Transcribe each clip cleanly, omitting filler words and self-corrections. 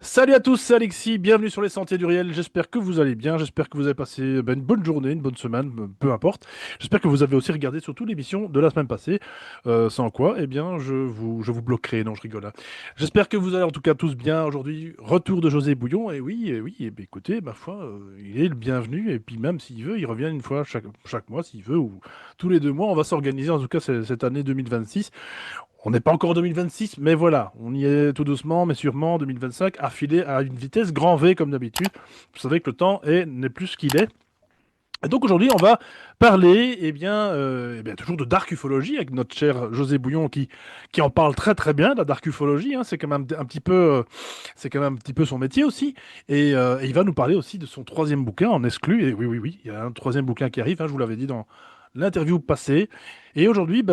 Salut à tous, c'est Alexis, bienvenue sur les Sentiers du Réel. J'espère que vous allez bien, j'espère que vous avez passé une bonne journée, une bonne semaine, peu importe. J'espère que vous avez aussi regardé surtout l'émission de la semaine passée, sans quoi, eh bien, je vous bloquerai. Non, je rigole, hein. J'espère que vous allez en tout cas tous bien aujourd'hui. Retour de José Bouillon, et oui, eh bien, écoutez, ma foi, il est le bienvenu, et puis même s'il veut, il revient une fois chaque mois, s'il veut, ou tous les 2 mois. On va s'organiser, en tout cas, cette année 2026. On n'est pas encore en 2026, mais voilà, on y est tout doucement, mais sûrement en 2025, affilé à une vitesse grand V comme d'habitude. Vous savez que le temps n'est plus ce qu'il est. Et donc aujourd'hui, on va parler, eh bien, toujours de dark ufologie avec notre cher José Bouillon qui en parle très très bien de la dark ufologie, hein. C'est quand même un petit peu, c'est quand même un petit peu son métier aussi. Et il va nous parler aussi de son troisième bouquin en exclu. Et oui, oui, oui, il y a un troisième bouquin qui arrive, hein, je vous l'avais dit dans l'interview passée. Et aujourd'hui,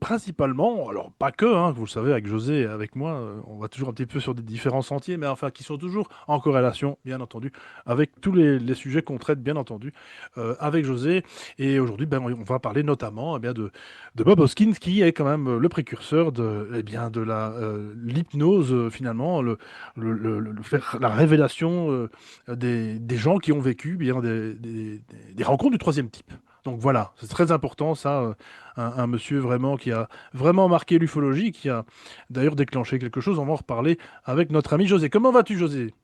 principalement, alors pas que, hein, vous le savez, avec José et avec moi, on va toujours un petit peu sur des différents sentiers, mais enfin qui sont toujours en corrélation, bien entendu, avec tous les sujets qu'on traite, bien entendu, avec José. Et aujourd'hui, on va parler notamment de Bob Hoskins, qui est quand même le précurseur de l'hypnose, finalement, la révélation des gens qui ont vécu des rencontres du troisième type. Donc voilà, c'est très important ça, un monsieur vraiment qui a vraiment marqué l'ufologie, qui a d'ailleurs déclenché quelque chose. On va en reparler avec notre ami José. Comment vas-tu, José?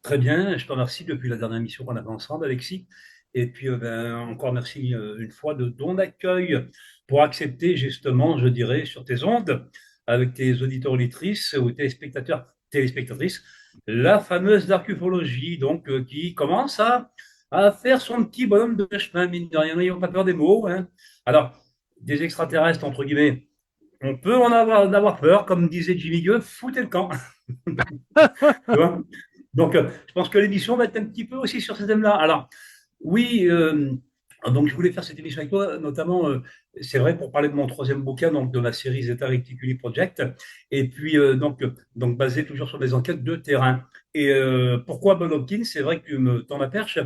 Très bien, je te remercie depuis la dernière mission qu'on a fait ensemble, Alexis. Et puis, encore merci une fois de ton accueil pour accepter justement, je dirais, sur tes ondes, avec tes auditeurs auditrices ou téléspectateurs, téléspectatrices, la fameuse dark ufologie, donc, qui commence à faire son petit bonhomme de chemin, mine de rien, n'ayons pas peur des mots, hein. Alors, des extraterrestres, entre guillemets, on peut en avoir peur, comme disait Jimmy Gueux, foutez le camp. Tu vois. Donc, je pense que l'émission va être un petit peu aussi sur ce thème-là. Alors, oui, donc je voulais faire cette émission avec toi, notamment, c'est vrai, pour parler de mon troisième bouquin, donc de ma série Zeta Reticuli Project, et puis donc basé toujours sur des enquêtes de terrain. Et pourquoi Bob Hopkins? C'est vrai que tu me tends la perche,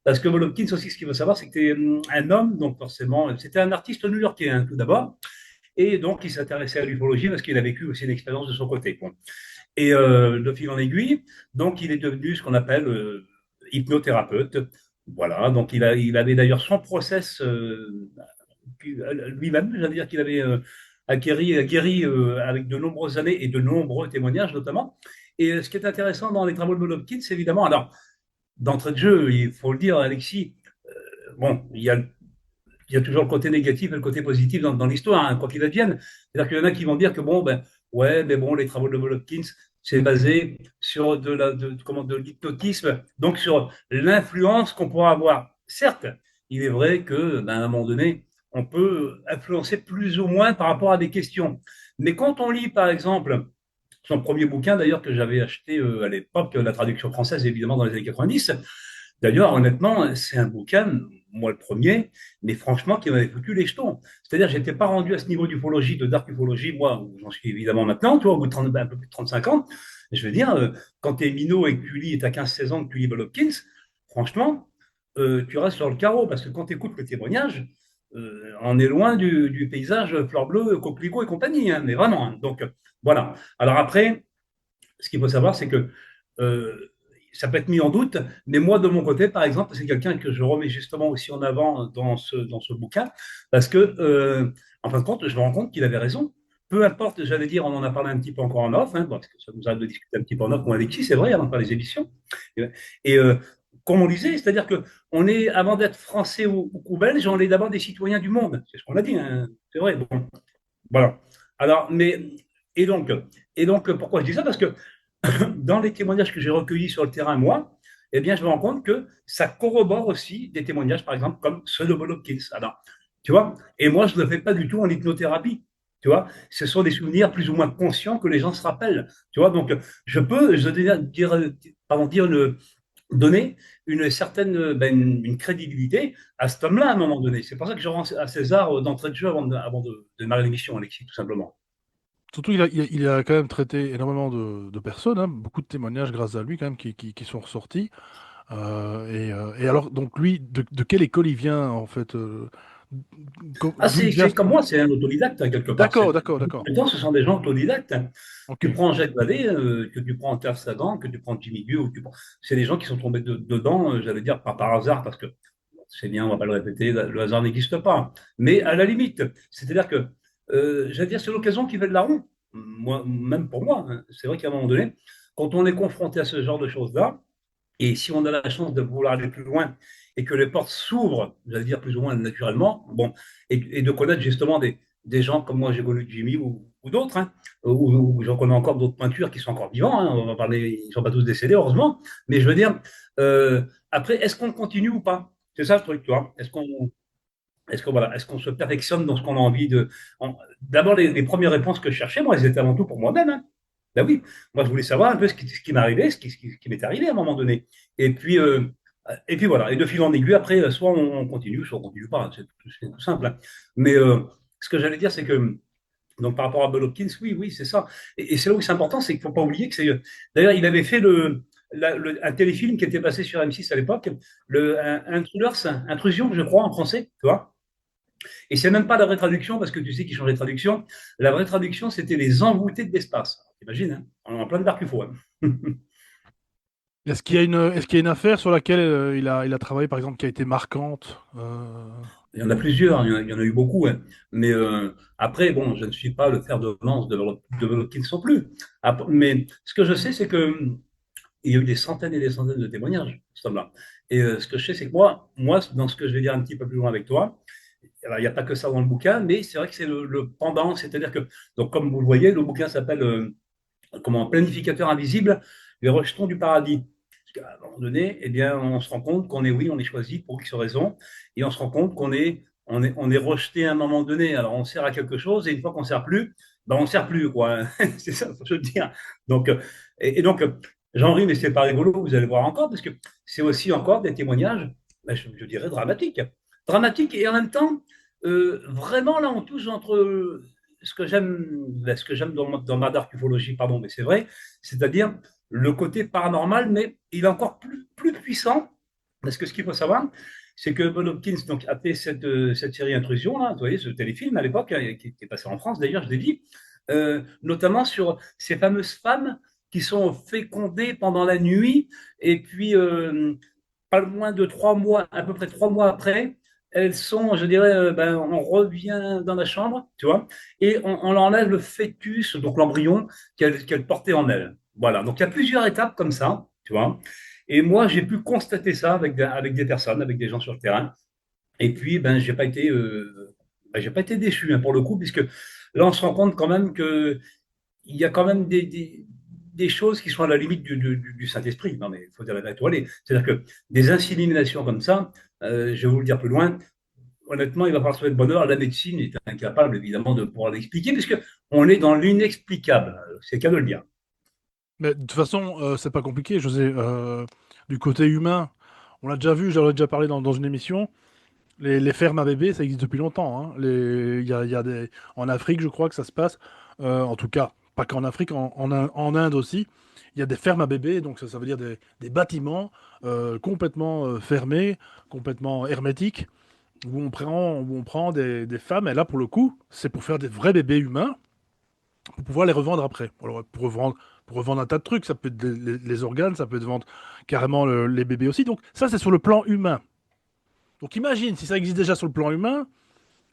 parce que Bob Hopkins aussi, ce qu'il faut savoir, c'est que tu es un homme, donc forcément, c'était un artiste new-yorkais, hein, tout d'abord, et donc il s'intéressait à l'ufologie parce qu'il a vécu aussi une expérience de son côté. Bon. Et de fil en aiguille, donc il est devenu ce qu'on appelle hypnothérapeute. Voilà, donc il avait d'ailleurs son process lui-même, j'allais dire qu'il avait guéri avec de nombreuses années et de nombreux témoignages notamment. Et ce qui est intéressant dans les travaux de Bob Hopkins, évidemment, alors d'entrée de jeu, il faut le dire, Alexis, bon, il y a toujours le côté négatif et le côté positif dans l'histoire, hein, quoi qu'il advienne. C'est-à-dire qu'il y en a qui vont dire que bon, ben, ouais, mais bon, les travaux de Paul Hopkins, c'est basé sur de l'hypnotisme, donc sur l'influence qu'on pourra avoir. Certes, il est vrai que, ben, à un moment donné, on peut influencer plus ou moins par rapport à des questions. Mais quand on lit, par exemple, son premier bouquin, d'ailleurs, que j'avais acheté à l'époque, la traduction française, évidemment, dans les années 90. D'ailleurs, honnêtement, c'est un bouquin, moi le premier, mais franchement, qui m'avait foutu les jetons. C'est-à-dire, je n'étais pas rendu à ce niveau d'ufologie, de dark ufologie, moi, où j'en suis évidemment maintenant, tu vois, au bout de 30, un peu plus de 35 ans. Je veux dire, quand tu es minot et que tu lis, et tu as 15-16 ans, que tu lis Bob Hopkins, franchement, tu restes sur le carreau, parce que quand tu écoutes le témoignage, on est loin du paysage fleur bleue, coquelicot et compagnie, hein, mais vraiment, hein. Donc, voilà. Alors après, ce qu'il faut savoir, c'est que euh, ça peut être mis en doute, mais moi, de mon côté, par exemple, c'est quelqu'un que je remets justement aussi en avant dans ce bouquin, parce que, en fin de compte, je me rends compte qu'il avait raison. Peu importe, j'allais dire, on en a parlé un petit peu encore en off, hein, parce que ça nous arrive de discuter un petit peu en off, moi avec qui, c'est vrai, avant de faire les émissions. Et comme on disait, c'est-à-dire que on est, avant d'être français ou belge, on est d'abord des citoyens du monde. C'est ce qu'on a dit, hein, c'est vrai. Bon, voilà. Alors, et donc, et donc, pourquoi je dis ça? Parce que dans les témoignages que j'ai recueillis sur le terrain, moi, eh bien, je me rends compte que ça corrobore aussi des témoignages, par exemple, comme ceux de Bob Hopkins. Alors, tu vois, et moi, je ne le fais pas du tout en hypnothérapie. Tu vois, ce sont des souvenirs plus ou moins conscients que les gens se rappellent. Tu vois, donc, je veux donner une certaine une crédibilité à cet homme-là à un moment donné. C'est pour ça que je rends à César d'entrée de jeu avant de démarrer l'émission, Alexis, tout simplement. Surtout, il a quand même traité énormément de personnes, hein, beaucoup de témoignages grâce à lui quand même qui sont ressortis. Et alors, donc lui, de quelle école il vient en fait, Ah, D'où il vient c'est comme moi, c'est un autodidacte, hein, quelque part. D'accord, d'accord, d'accord. Temps, ce sont des gens autodidactes, hein. Ok. Tu prends Jacques Vallée, que tu prends Terre Sagan, que tu prends Jimmy Gu, c'est des gens qui sont tombés dedans, j'allais dire, pas par hasard, parce que c'est bien, on va pas le répéter, le hasard n'existe pas. Mais à la limite, c'est-à-dire que, j'allais dire, c'est l'occasion qui fait de la roue. Moi, même pour moi, hein. C'est vrai qu'à un moment donné, quand on est confronté à ce genre de choses-là, et si on a la chance de vouloir aller plus loin et que les portes s'ouvrent, j'allais dire plus ou moins naturellement, bon, et de connaître justement des gens comme moi j'ai connu Jimmy ou d'autres, hein, ou j'en connais encore d'autres peintures qui sont encore vivants, hein, on va parler, ils ne sont pas tous décédés heureusement, mais je veux dire, après, est-ce qu'on continue ou pas? C'est ça le truc, tu vois. Est-ce qu'on se perfectionne dans ce qu'on a envie de. D'abord, les premières réponses que je cherchais, moi, elles étaient avant tout pour moi-même, hein. Ben oui, moi, je voulais savoir un peu ce qui m'arrivait, ce qui m'est arrivé à un moment donné. Et puis voilà. Et de fil en aiguille, après, soit on continue, soit on continue pas. C'est tout simple, hein. Mais ce que j'allais dire, c'est que, donc par rapport à Bob Hopkins, oui, oui, c'est ça. Et c'est là où c'est important, c'est qu'il ne faut pas oublier que c'est. D'ailleurs, il avait fait un téléfilm qui était passé sur M6 à l'époque, Intruders, Intrusion, je crois, en français, tu vois. Et c'est même pas la vraie traduction, parce que tu sais qu'ils changent de traduction. La vraie traduction, c'était les envoûtés de l'espace. T'imagines, hein, on est en plein de qu'il faut, hein. Est-ce qu'il y a une affaire sur laquelle il a travaillé, par exemple, qui a été marquante? Il y en a plusieurs, il y en a eu beaucoup, hein. Mais après, bon, je ne suis pas le fer de lance de Hopkins non plus. Mais ce que je sais, c'est que il y a eu des centaines et des centaines de témoignages, ce homme-là. Et ce que je sais, c'est que moi, dans ce que je vais dire un petit peu plus loin avec toi, alors, il n'y a pas que ça dans le bouquin, mais c'est vrai que c'est le pendant, c'est-à-dire que, donc comme vous le voyez, le bouquin s'appelle comment, planificateur invisible, les rejetons du paradis. Parce qu'à un moment donné, eh bien, on se rend compte qu'on est, oui, on est choisi pour X raisons, et on se rend compte on est rejeté à un moment donné. Alors, on sert à quelque chose, et une fois qu'on ne sert plus, ben, on ne sert plus, quoi. C'est ça, faut je veux dire. Donc, et donc, j'en ris, mais c'est pas rigolo, vous allez voir encore, parce que c'est aussi encore des témoignages, ben, je dirais, dramatiques. Dramatiques, et en même temps, vraiment, là, on touche entre ce que j'aime dans ma dark ufologie, pardon, mais c'est vrai, c'est-à-dire le côté paranormal, mais il est encore plus puissant, parce que ce qu'il faut savoir, c'est que Bob Hopkins donc, a fait cette série Intrusion, là, vous voyez, ce téléfilm à l'époque, hein, qui est passé en France d'ailleurs, je l'ai dit, notamment sur ces fameuses femmes qui sont fécondées pendant la nuit, et puis pas loin de 3 mois, à peu près 3 mois après, elles sont, je dirais, ben, on revient dans la chambre, tu vois, et on enlève le fœtus, donc l'embryon qu'elle portait en elle. Voilà, donc il y a plusieurs étapes comme ça, tu vois. Et moi, j'ai pu constater ça avec des personnes, avec des gens sur le terrain. Et puis, ben, j'ai pas été déçu, hein, pour le coup, puisque là, on se rend compte quand même que il y a quand même des choses qui sont à la limite du Saint-Esprit. Non, mais il faut dire la vérité. C'est-à-dire que des inséminations comme ça, je vais vous le dire plus loin, honnêtement, il va falloir se mettre bonheur. La médecine est incapable, évidemment, de pouvoir l'expliquer, puisque on est dans l'inexplicable. C'est qu'à de le dire. Mais de toute façon, c'est pas compliqué, José. Du côté humain, on l'a déjà vu, j'en ai déjà parlé dans une émission. Les fermes à bébés, ça existe depuis longtemps, hein. Il y a en Afrique, je crois que ça se passe. En tout cas, pas qu'en Afrique, en Inde aussi. Il y a des fermes à bébés, donc ça veut dire des bâtiments complètement fermés, complètement hermétiques, où on prend des femmes. Et là, pour le coup, c'est pour faire des vrais bébés humains, pour pouvoir les revendre après. Alors, pour revendre un tas de trucs, ça peut être les organes, ça peut être vendre carrément les bébés aussi. Donc ça, c'est sur le plan humain. Donc imagine, si ça existe déjà sur le plan humain,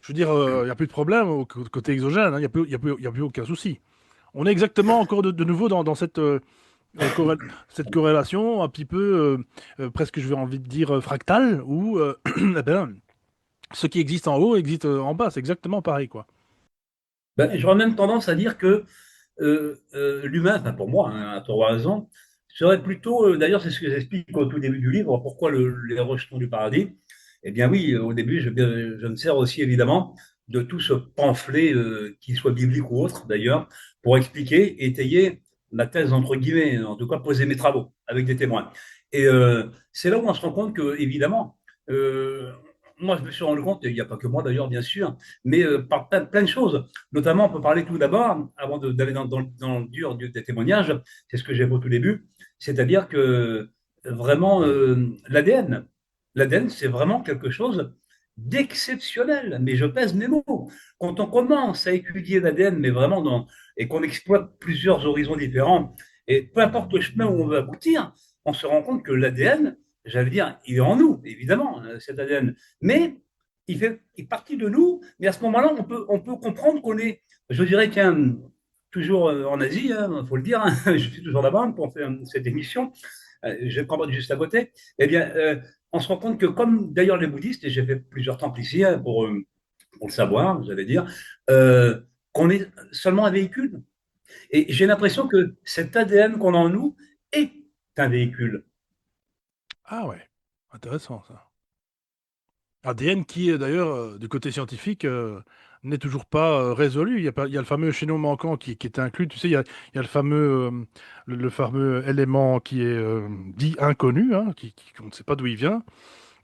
je veux dire, il n'y a plus de problème côté exogène, hein, il n'y a plus, y a plus aucun souci. On est exactement encore de nouveau dans cette corrélation un petit peu, presque, je vais envie de dire, fractale, où eh ben, ce qui existe en haut existe en bas. C'est exactement pareil, quoi. Ben, j'aurais même tendance à dire que l'humain, enfin pour moi, hein, à tort ou à raison, serait plutôt, d'ailleurs c'est ce que j'explique au tout début du livre, pourquoi les rejetons du paradis. Eh bien oui, au début, je me sers aussi évidemment de tout ce pamphlet, qu'il soit biblique ou autre d'ailleurs, pour expliquer, étayer ma thèse entre guillemets, en tout cas poser mes travaux avec des témoins. Et c'est là où on se rend compte que, évidemment, euh, moi je me suis rendu compte, et il n'y a pas que moi d'ailleurs bien sûr, mais par plein de choses. Notamment, on peut parler tout d'abord, avant d'aller dans le dur des témoignages, c'est ce que j'ai au tout début, c'est-à-dire que vraiment l'ADN, c'est vraiment quelque chose d'exceptionnel, mais je pèse mes mots. Quand on commence à étudier l'ADN, mais vraiment et qu'on exploite plusieurs horizons différents, et peu importe le chemin où on veut aboutir, on se rend compte que l'ADN, j'allais dire, il est en nous, évidemment, cet ADN, mais il fait partie de nous, mais à ce moment-là, on peut comprendre qu'on est, je dirais, tiens, toujours en Asie, il faut le dire, hein, je suis toujours là-bas pour faire cette émission, je Cambodge juste à côté, eh bien, on se rend compte que, comme d'ailleurs les bouddhistes, et j'ai fait plusieurs temples ici pour le savoir, j'allais dire, euh, qu'on est seulement un véhicule. Et j'ai l'impression que cet ADN qu'on a en nous est un véhicule. Ah ouais, intéressant ça. ADN qui, d'ailleurs, du côté scientifique, n'est toujours pas résolu. Il y a pas, il y a le fameux chaînon manquant qui est inclus. Tu sais, il y a le fameux, le fameux élément qui est dit inconnu, hein, on ne sait pas d'où il vient.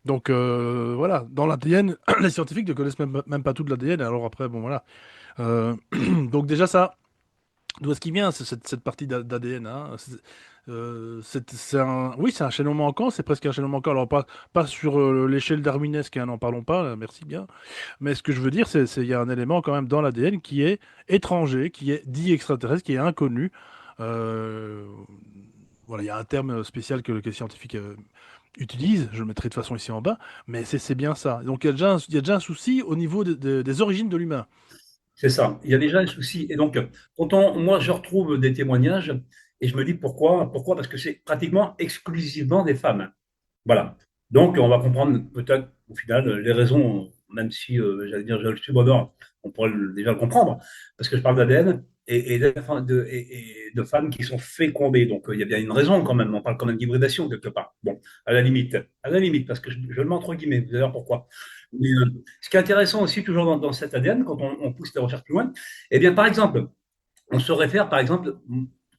Donc voilà, dans l'ADN, les scientifiques ne connaissent même pas tout de l'ADN. Alors après, bon voilà. Donc déjà ça. D'où est-ce qu'il vient, cette partie d'ADN, hein? Oui, c'est un chaînon manquant, c'est presque un chaînon manquant. Alors, pas sur l'échelle darwinesque, hein, n'en parlons pas, merci bien. Mais ce que je veux dire, il y a un élément quand même dans l'ADN qui est étranger, qui est dit extraterrestre, qui est inconnu. Euh, voilà, il y a un terme spécial que les scientifiques utilisent, je le mettrai de toute façon ici en bas, mais c'est bien ça. Donc, il y a déjà un souci au niveau des origines de l'humain. C'est ça. Il y a déjà un souci. Et donc, moi, je retrouve des témoignages et je me dis pourquoi? Pourquoi? Parce que c'est pratiquement exclusivement des femmes. Voilà. Donc, on va comprendre peut-être au final les raisons, même si, j'allais dire, je le suis bonheur, on pourrait déjà le comprendre, parce que je parle d'ADN et de femmes qui sont fécondées. Donc, il y a bien une raison quand même. On parle quand même d'hybridation quelque part. Bon, à la limite, parce que je le mets entre guillemets. Vous allez voir pourquoi. Mais, ce qui est intéressant aussi, toujours dans cet ADN, quand on pousse les recherches plus loin, eh bien, par exemple, on se réfère, par exemple,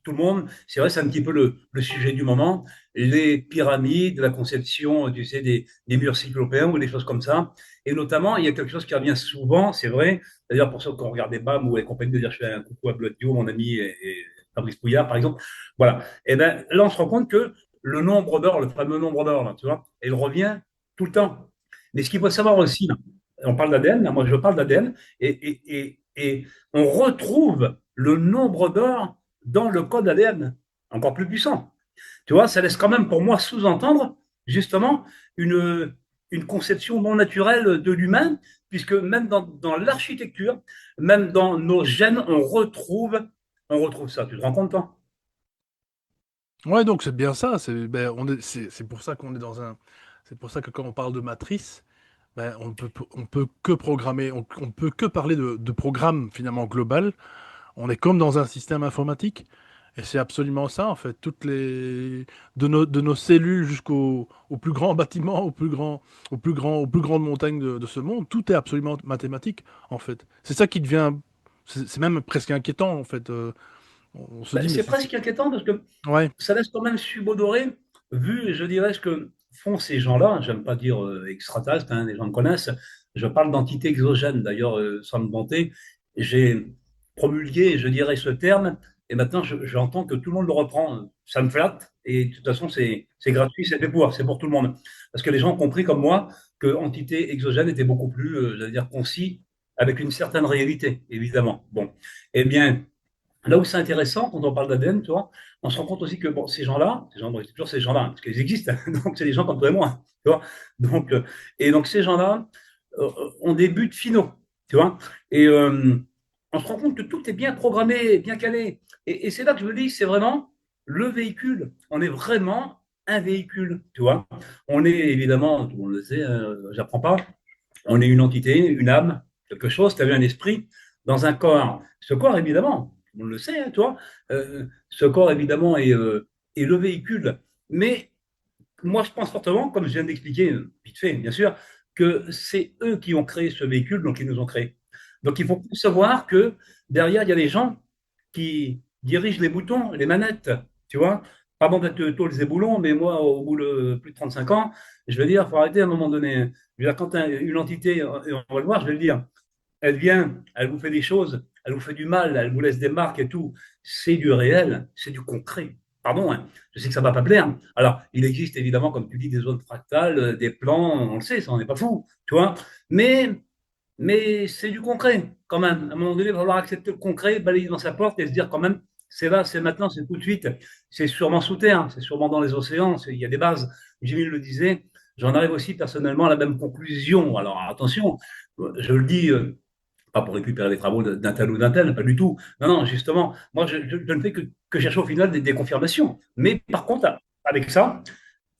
tout le monde, c'est vrai, c'est un petit peu le sujet du moment, les pyramides, la conception, tu sais, des murs cyclopéens ou des choses comme ça. Et notamment, il y a quelque chose qui revient souvent, c'est vrai, d'ailleurs pour ceux qui ont regardé BAM ou les compagnies de dire je fais un coucou à Blodio, mon ami et Fabrice Pouillard, par exemple. Voilà. Et ben là, on se rend compte que le nombre d'or, le fameux nombre d'or, là, tu vois, il revient tout le temps. Mais ce qu'il faut savoir aussi, là, on parle d'ADN, moi je parle d'ADN, et on retrouve le nombre d'or dans le code ADN, encore plus puissant. Tu vois, ça laisse quand même pour moi sous-entendre justement une, une conception non naturelle de l'humain, puisque même dans l'architecture, même dans nos gènes, on retrouve ça. Tu te rends compte, toi? Ouais, donc c'est bien ça. C'est pour ça qu'on est dans un. C'est pour ça que quand on parle de matrice, ben, on peut que programmer, on peut que parler de programme finalement global. On est comme dans un système informatique. Et c'est absolument ça, en fait. De nos cellules au plus grand bâtiment, aux plus grandes montagnes de ce monde, tout est absolument mathématique, en fait. C'est ça qui devient. C'est même presque inquiétant, en fait. On se dit, mais C'est presque inquiétant parce que ouais. ça laisse quand même subodoré, vu, je dirais, ce que font ces gens-là. J'aime pas dire extraterrestres, hein, les gens me connaissent. Je parle d'entités exogènes. D'ailleurs, sans me vanter, j'ai promulgué, je dirais, ce terme, et maintenant, j'entends que tout le monde le reprend. Ça me flatte, et de toute façon, c'est gratuit, c'est pour tout le monde. Parce que les gens ont compris, comme moi, que entité exogène était beaucoup plus, j'allais dire, concis, avec une certaine réalité, évidemment. Bon, eh bien, là où c'est intéressant, quand on parle d'ADN, tu vois, on se rend compte aussi que bon, bon, c'est toujours ces gens-là, parce qu'ils existent, donc c'est des gens comme toi et moi, tu vois. Donc, et donc ces gens-là ont des buts finaux, tu vois. Et on se rend compte que tout est bien programmé, bien calé. Et c'est là que je me dis, c'est vraiment le véhicule. On est vraiment un véhicule, tu vois. On est évidemment, tout le monde le sait, j'apprends pas, on est une entité, une âme, quelque chose, tu as vu un esprit dans un corps. Ce corps, évidemment, on le sait, hein, toi, ce corps, évidemment, est le véhicule. Mais moi, je pense fortement, comme je viens d'expliquer, vite fait, bien sûr, que c'est eux qui ont créé ce véhicule, donc ils nous ont créés. Donc il faut savoir que derrière, il y a des gens qui dirigent les boutons, les manettes, tu vois. Pardon d'être tôt les éboulons, mais moi, au bout de plus de 35 ans, je vais dire, il faut arrêter à un moment donné. Je veux dire, quand une entité, et on va le voir, je vais le dire, elle vient, elle vous fait des choses, elle vous fait du mal, elle vous laisse des marques et tout, c'est du réel, c'est du concret. pardon, hein, je sais que ça va pas plaire. Alors, il existe évidemment, comme tu dis, des zones fractales, des plans, on le sait, ça, on n'est pas fou, tu vois. Mais, mais c'est du concret, quand même. À un moment donné, il va falloir accepter le concret, balayer dans sa porte et se dire quand même, c'est là, c'est maintenant, c'est tout de suite. C'est sûrement sous terre, c'est sûrement dans les océans, il y a des bases. Jimmy le disait, j'en arrive aussi personnellement à la même conclusion. Alors, attention, je le dis. Pas pour récupérer les travaux d'un tel ou d'un tel, pas du tout. Non, non, justement, moi, je ne fais que chercher au final des confirmations. Mais par contre, avec ça,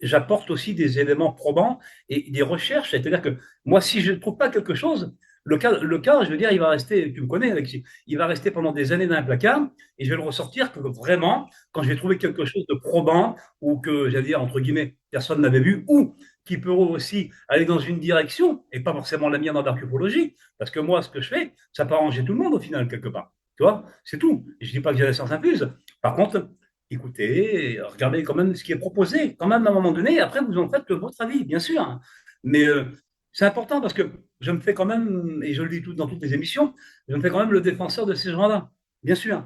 j'apporte aussi des éléments probants et des recherches. C'est-à-dire que moi, si je ne trouve pas quelque chose, le cas, je veux dire, il va rester, tu me connais, Alexis, il va rester pendant des années dans un placard et je vais le ressortir que vraiment quand je vais trouver quelque chose de probant ou que, j'allais dire, entre guillemets, personne n'avait vu ou qui peut aussi aller dans une direction et pas forcément la mienne en archéologie. Parce que moi, ce que je fais, ça peut arranger tout le monde au final, quelque part. Tu vois, c'est tout. Je ne dis pas que j'ai la science infuse. Par contre, écoutez, regardez quand même ce qui est proposé, quand même à un moment donné. Après, vous en faites votre avis, bien sûr. Mais c'est important parce que je me fais quand même, et je le dis tout dans toutes les émissions, je me fais quand même le défenseur de ces gens-là, bien sûr.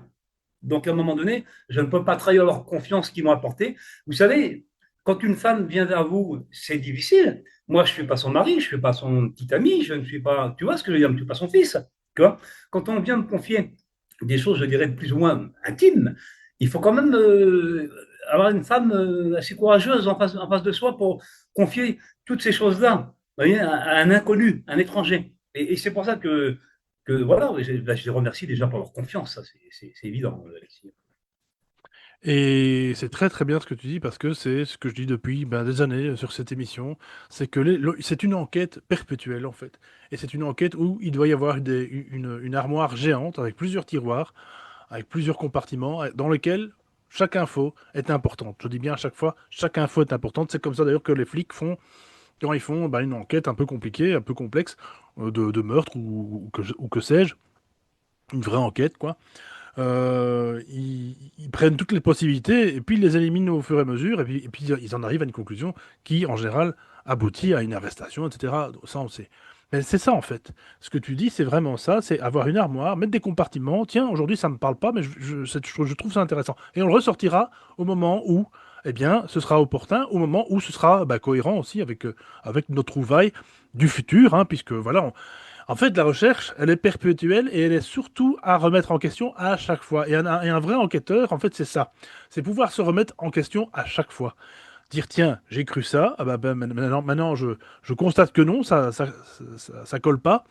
Donc à un moment donné, je ne peux pas trahir leur confiance qu'ils m'ont apportée. Vous savez, quand une femme vient vers vous, c'est difficile. Moi, je ne suis pas son mari, je ne suis pas son petit ami, je ne suis pas, tu vois ce que je veux dire, je ne suis pas son fils. Tu vois, quand on vient me confier des choses, je dirais, plus ou moins intimes, il faut quand même avoir une femme assez courageuse en face de soi pour confier toutes ces choses-là, vous voyez, à un inconnu, un étranger. Et c'est pour ça que voilà, je les remercie déjà pour leur confiance, ça c'est évident, Alexis. Et c'est très très bien ce que tu dis parce que c'est ce que je dis depuis des années sur cette émission, c'est que c'est une enquête perpétuelle en fait. Et c'est une enquête où il doit y avoir une armoire géante avec plusieurs tiroirs, avec plusieurs compartiments dans lesquels chaque info est importante. Je dis bien à chaque fois, chaque info est importante. C'est comme ça d'ailleurs que les flics font quand ils font une enquête un peu compliquée, un peu complexe de meurtre ou que sais-je, une vraie enquête quoi. Ils prennent toutes les possibilités et puis ils les éliminent au fur et à mesure et puis ils en arrivent à une conclusion qui, en général, aboutit à une arrestation, etc. Ça, on sait. Mais c'est ça, en fait. Ce que tu dis, c'est vraiment ça, c'est avoir une armoire, mettre des compartiments. Tiens, aujourd'hui, ça ne me parle pas, mais je trouve ça intéressant. Et on le ressortira au moment où, eh bien, ce sera opportun, au moment où ce sera cohérent aussi avec nos trouvailles du futur, hein, puisque voilà, en fait, la recherche, elle est perpétuelle et elle est surtout à remettre en question à chaque fois. Et un vrai enquêteur, en fait, c'est ça. C'est pouvoir se remettre en question à chaque fois. Dire, tiens, j'ai cru ça, ah maintenant je constate que non, ça colle pas.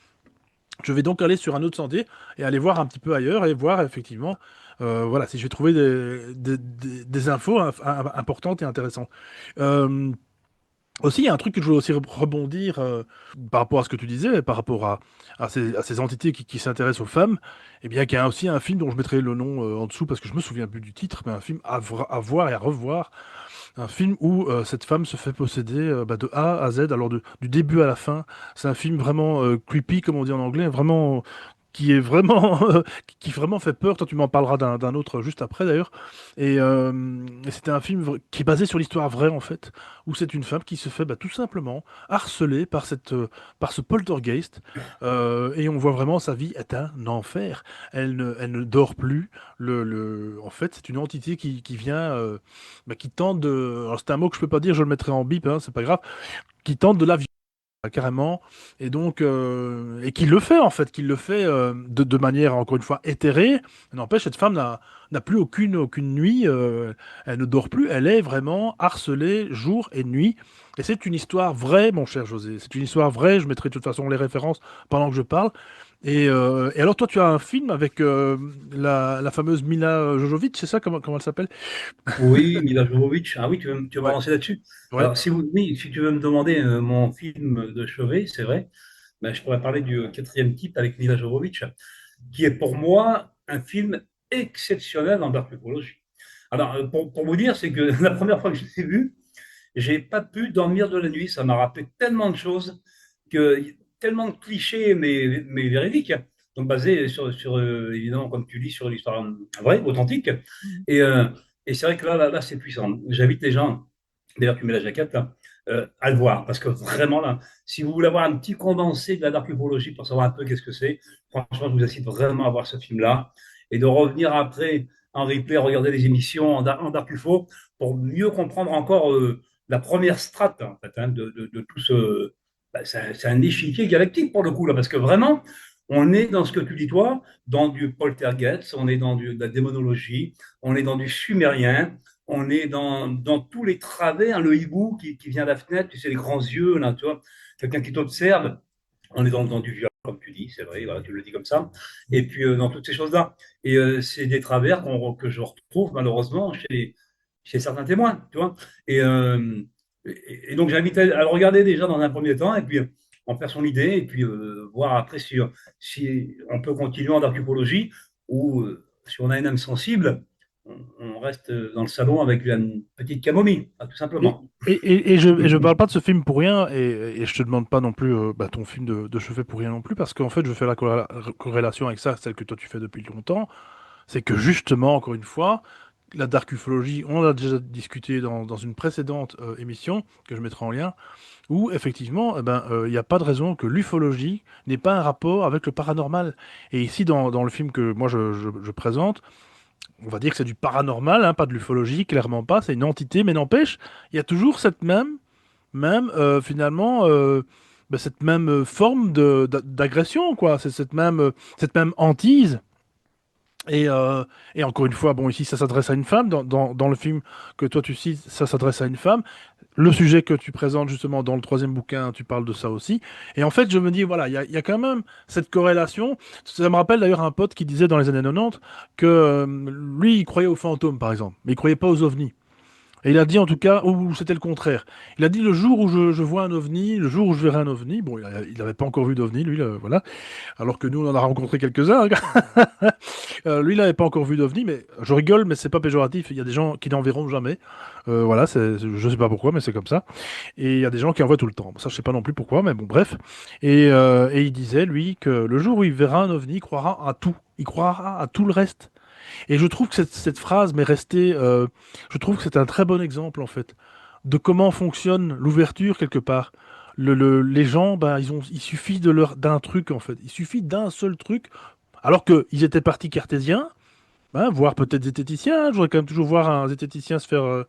Je vais donc aller sur un autre sentier et aller voir un petit peu ailleurs et voir effectivement, voilà, si je vais trouver des infos importantes et intéressantes. Euh, Aussi, il y a un truc que je voulais aussi rebondir par rapport à ce que tu disais, par rapport à ces entités qui s'intéressent aux femmes, eh bien, qu'il y a aussi un film dont je mettrai le nom en dessous parce que je me souviens plus du titre, mais un film à voir et à revoir, un film où cette femme se fait posséder de A à Z, alors du début à la fin. C'est un film vraiment creepy, comme on dit en anglais, vraiment qui est vraiment qui vraiment fait peur. Toi, tu m'en parleras d'un autre juste après d'ailleurs. Et c'était un film qui est basé sur l'histoire vraie en fait, où c'est une femme qui se fait tout simplement harceler par ce poltergeist, et on voit vraiment sa vie est un enfer. Elle ne dort plus. En fait, c'est une entité qui vient, qui tente de. Alors c'est un mot que je peux pas dire, je le mettrai en bip, hein, c'est pas grave. Qui tente de la carrément, et donc et qu'il le fait en fait, qu'il le fait de manière encore une fois éthérée. N'empêche, cette femme n'a plus aucune nuit, elle ne dort plus, elle est vraiment harcelée jour et nuit. Et c'est une histoire vraie, mon cher José. C'est une histoire vraie. Je mettrai de toute façon les références pendant que je parle. Et alors toi, tu as un film avec la fameuse Mila Jojovic, c'est ça, comment elle s'appelle? Oui, Mila Jovovich. Ah oui, tu veux Ouais, m'avancer là-dessus. ouais. Alors, oui, si tu veux me demander mon film de chevet, c'est vrai, ben, je pourrais parler du quatrième type avec Mila Jovovich, qui est pour moi un film exceptionnel en dermatologie. Alors, pour vous dire, c'est que la première fois que je l'ai vu, j'ai pas pu dormir de la nuit. Ça m'a rappelé tellement de choses, tellement de clichés, mais véridiques, donc basés sur évidemment, comme tu dis, sur une histoire vraie, authentique. Et, euh, et c'est vrai que là, c'est puissant. J'invite les gens, d'ailleurs, tu mets la jaquette, là, à le voir, parce que vraiment, là, si vous voulez avoir un petit condensé de la dark pour savoir un peu qu'est-ce que c'est, franchement, je vous incite vraiment à voir ce film-là et de revenir après en replay, regarder les émissions en Darkufo pour mieux comprendre encore la première strate en fait, hein, de tout ce. Bah, c'est un échiquier galactique pour le coup là, parce que vraiment, on est dans ce que tu dis toi, dans du poltergeist, on est dans de la démonologie, on est dans du sumérien, on est dans tous les travers, le hibou qui vient à la fenêtre, tu sais, les grands yeux, là, tu vois, quelqu'un qui t'observe, on est dans du viol, comme tu dis, c'est vrai, voilà, tu le dis comme ça, et puis dans toutes ces choses-là. Et c'est des travers que je retrouve malheureusement chez certains témoins, tu vois. Et, et donc j'invite à le regarder déjà dans un premier temps, et puis en faire son idée, et puis voir après si on peut continuer en archéologie, ou si on a une âme sensible, on reste dans le salon avec une petite camomille, tout Et, simplement. et je parle pas de ce film pour rien, et je te demande pas non plus ton film de chevet pour rien non plus, parce qu'en fait, je fais la corrélation avec ça, celle que toi tu fais depuis longtemps, c'est que justement, encore une fois, la dark ufologie, on en a déjà discuté dans une précédente émission, que je mettrai en lien, où effectivement, il n'y a pas de raison que l'ufologie n'ait pas un rapport avec le paranormal. Et ici, dans le film que moi je présente, on va dire que c'est du paranormal, hein, pas de l'ufologie, clairement pas, c'est une entité, mais n'empêche, il y a toujours cette finalement, cette même forme d'agression, quoi. C'est cette même hantise. Et, euh, et encore une fois, bon, ici, ça s'adresse à une femme. Dans le film que toi tu cites, ça s'adresse à une femme. Le sujet que tu présentes justement dans le troisième bouquin, tu parles de ça aussi. Et en fait, je me dis, voilà, il y a quand même cette corrélation. Ça me rappelle d'ailleurs un pote qui disait dans les années 90 que lui, il croyait aux fantômes, par exemple, mais il croyait pas aux ovnis. Et il a dit en tout cas, ou c'était le contraire. Il a dit le jour où je vois un ovni, le jour où je verrai un ovni, bon, il n'avait pas encore vu d'ovni, lui, voilà, alors que nous, on en a rencontré quelques-uns. Lui, il n'avait pas encore vu d'ovni, mais je rigole, mais c'est pas péjoratif. Il y a des gens qui n'en verront jamais. Voilà, je sais pas pourquoi, mais c'est comme ça. Et il y a des gens qui en voient tout le temps. Ça, je sais pas non plus pourquoi, mais bon, bref. Et il disait, lui, que le jour où il verra un ovni, il croira à tout. Il croira à tout le reste. Et je trouve que cette phrase m'est restée. Je trouve que c'est un très bon exemple, en fait, de comment fonctionne l'ouverture quelque part. Les gens, il suffit d'un truc, en fait. Il suffit d'un seul truc. Alors qu'ils étaient partis cartésiens, hein, voire peut-être zététiciens. Hein. Je voudrais quand même toujours voir un zététicien se faire,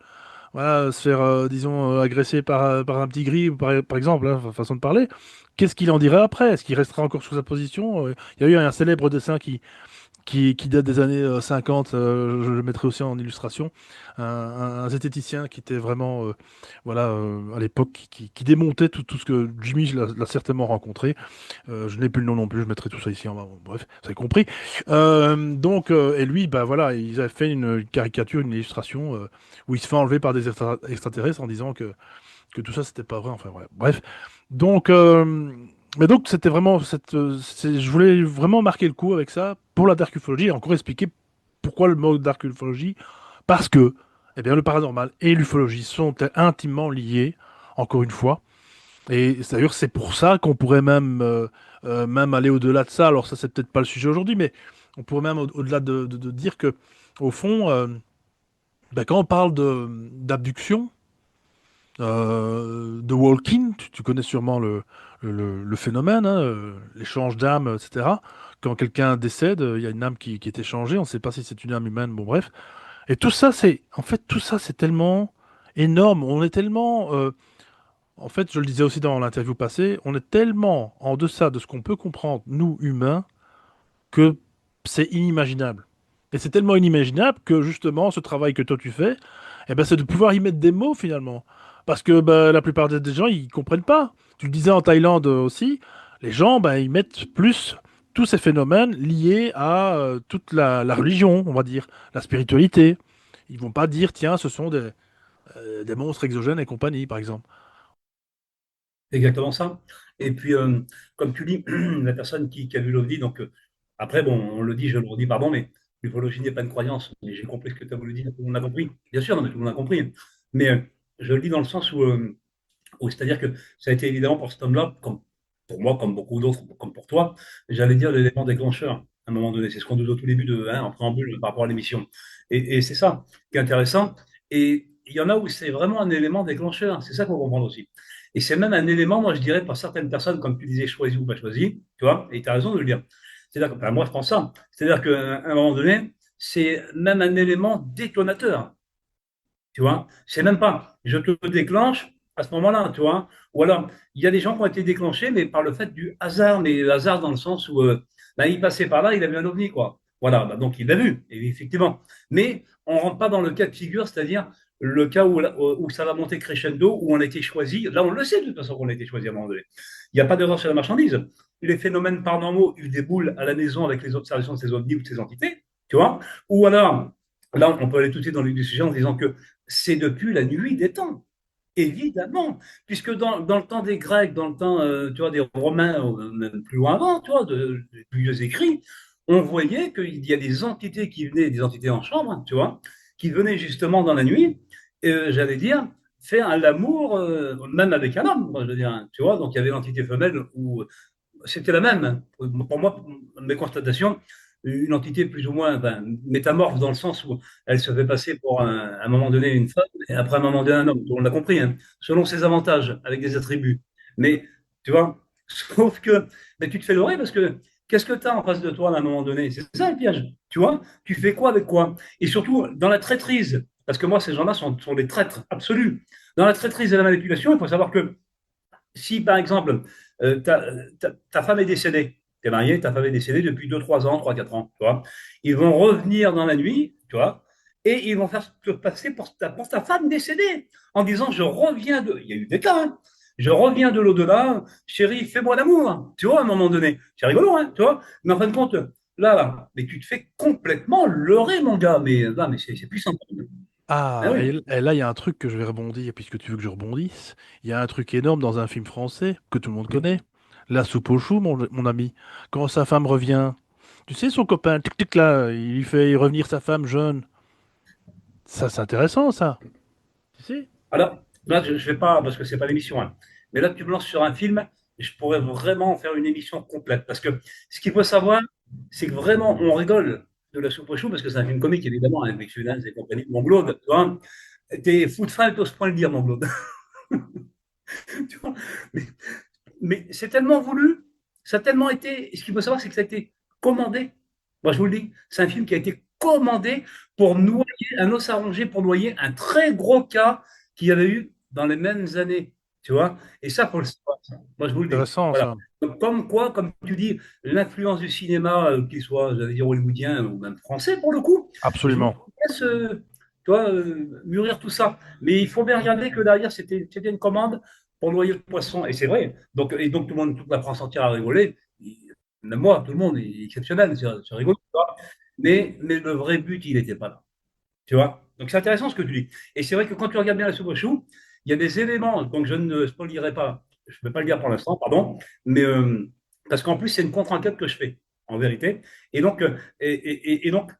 disons, agresser par un petit gris, par exemple, hein, façon de parler. Qu'est-ce qu'il en dirait après? Est-ce qu'il restera encore sur sa position? Il y a eu un célèbre dessin qui date des années 50, je le mettrai aussi en illustration, un zététicien qui était vraiment, à l'époque, qui démontait tout ce que Jimmy l'a certainement rencontré. Je n'ai plus le nom non plus, je mettrai tout ça ici en bas. Bon, bref, vous avez compris. Et lui, voilà, ils avaient fait une caricature, une illustration où il se fait enlever par des extraterrestres en disant que tout ça, c'était pas vrai. Enfin, voilà. Bref. Donc, mais donc, c'était vraiment je voulais vraiment marquer le coup avec ça pour la dark ufologie et encore expliquer pourquoi le mot dark ufologie. Parce que, eh bien, le paranormal et l'ufologie sont intimement liés, encore une fois. Et d'ailleurs, c'est pour ça qu'on pourrait même aller au-delà de ça. Alors, ça, c'est peut-être pas le sujet aujourd'hui, mais on pourrait même au-delà de dire que, au fond, quand on parle d'abduction, de walking, tu connais sûrement le phénomène, hein, l'échange d'âmes, etc. Quand quelqu'un décède, il y a une âme qui est échangée, on ne sait pas si c'est une âme humaine, bon bref. Et tout ça, en fait, tout ça, c'est tellement énorme, on est tellement, en fait, je le disais aussi dans l'interview passée, on est tellement en deçà de ce qu'on peut comprendre, nous, humains, que c'est inimaginable. Et c'est tellement inimaginable que justement, ce travail que toi tu fais, c'est de pouvoir y mettre des mots finalement. Parce que la plupart des gens, ils comprennent pas. Tu le disais en Thaïlande aussi, les gens, ils mettent plus tous ces phénomènes liés à toute la religion, on va dire, la spiritualité. Ils vont pas dire, tiens, ce sont des monstres exogènes et compagnie, par exemple. Exactement ça. Et puis, comme tu dis, la personne qui a vu l'OVNI, donc après, bon, on le dit, je le redis, pardon, mais l'ufologie n'est pas une croyance. Mais j'ai compris ce que tu as voulu dire, tout le monde a compris. Bien sûr, non, mais tout le monde a compris. Mais je le dis dans le sens où c'est-à-dire que ça a été évidemment pour cet homme-là, comme pour moi, comme beaucoup d'autres, comme pour toi, j'allais dire l'élément déclencheur à un moment donné. C'est ce qu'on dit au tout début en préambule par rapport à l'émission. Et c'est ça qui est intéressant. Et il y en a où c'est vraiment un élément déclencheur. C'est ça qu'on comprend aussi. Et c'est même un élément, moi, je dirais, par certaines personnes, comme tu disais, choisi ou pas choisi, tu vois, et tu as raison de le dire. C'est-à-dire que, moi, je pense ça. C'est-à-dire qu'à un moment donné, c'est même un élément détonateur. Tu vois, c'est même pas je te déclenche à ce moment-là, tu vois. Ou alors, il y a des gens qui ont été déclenchés, mais par le fait du hasard, mais le hasard dans le sens où bah, il passait par là, il a vu un ovni, quoi. Voilà, bah, donc il l'a vu, et effectivement. Mais on rentre pas dans le cas de figure, c'est-à-dire le cas où ça va monter crescendo, où on a été choisi. Là, on le sait de toute façon qu'on a été choisi à un moment donné. Il n'y a pas d'erreur sur la marchandise. Les phénomènes paranormaux, ils déboulent à la maison avec les observations de ces ovnis ou de ces entités, tu vois. Ou alors, là, on peut aller tout de suite dans le sujet en disant que c'est depuis la nuit des temps. Évidemment, puisque dans le temps des Grecs, dans le temps tu vois, des Romains, même plus loin avant, tu vois, de plus vieux écrits, on voyait qu'il y a des entités qui venaient, des entités en chambre, tu vois, qui venaient justement dans la nuit, j'allais dire, faire l'amour, même avec un homme, moi, je veux dire, hein, tu vois, donc il y avait l'entité femelle où c'était la même. Pour moi, mes constatations, une entité plus ou moins ben, métamorphe dans le sens où elle se fait passer pour à un moment donné une femme et après un moment donné un homme. On l'a compris, hein, selon ses avantages, avec des attributs. Mais tu vois, sauf que ben, tu te fais leurrer parce que qu'est-ce que tu as en face de toi à un moment donné? C'est ça le piège. Tu vois, tu fais quoi avec quoi? Et surtout, dans la traîtrise, parce que moi, ces gens-là sont des traîtres absolus. Dans la traîtrise et la manipulation, il faut savoir que si, par exemple, ta femme est décédée, tu es marié, ta femme est décédée depuis 2, 3 ans, 3, 4 ans, tu vois, ils vont revenir dans la nuit, tu vois, et ils vont faire te passer pour ta femme décédée, en disant, je reviens de... Il y a eu des cas, hein. Je reviens de l'au-delà, chérie, fais-moi l'amour, tu vois, à un moment donné. C'est rigolo, hein, tu vois, mais en fin de compte, là, mais tu te fais complètement leurrer, mon gars, mais là, mais c'est puissant. Ah Ah, oui. et là, il y a un truc que je vais rebondir, puisque tu veux que je rebondisse. Il y a un truc énorme dans un film français que tout le monde connaît. La soupe aux choux, mon ami. Quand sa femme revient, tu sais, son copain, tic tic là, il lui fait revenir sa femme jeune. Ça, c'est intéressant, ça. Tu sais? Alors, là, je ne vais pas, parce que c'est pas l'émission, hein. Mais là, tu me lances sur un film, et je pourrais vraiment faire une émission complète. Parce que ce qu'il faut savoir, c'est que vraiment, on rigole de la soupe aux choux, parce que c'est un film comique, évidemment, hein, avec Funès et compagnie. Mon Claude, tu vois, t'es fou de faim, t'oses point le dire, mon Claude. Tu vois, mais mais c'est tellement voulu, ça a tellement été. Ce qu'il faut savoir, c'est que ça a été commandé. Moi, je vous le dis, c'est un film qui a été commandé pour noyer un os à ronger, pour noyer un très gros cas qu'il y avait eu dans les mêmes années. Tu vois? Et ça, faut le savoir, ça. Moi, je vous le dis. Intéressant, Voilà. ça. Donc, comme quoi, comme tu dis, l'influence du cinéma, qu'il soit, j'allais dire, hollywoodien ou même français pour le coup, je vous Absolument. laisse tu vois, mûrir tout ça. Mais il faut bien regarder que derrière, c'était une commande pour noyer le poisson. Et c'est vrai. Donc, et donc, tout le monde, toute la France entière a rigolé. Même moi, tout le monde est exceptionnel, c'est rigolo. Tu vois. Mais le vrai but, il n'était pas là. Tu vois. Donc, c'est intéressant ce que tu dis. Et c'est vrai que quand tu regardes bien la soupe aux choux, il y a des éléments, donc je ne spoilerai pas, je ne vais pas le dire pour l'instant, pardon, mais parce qu'en plus, c'est une contre-enquête que je fais, en vérité. Et donc, et donc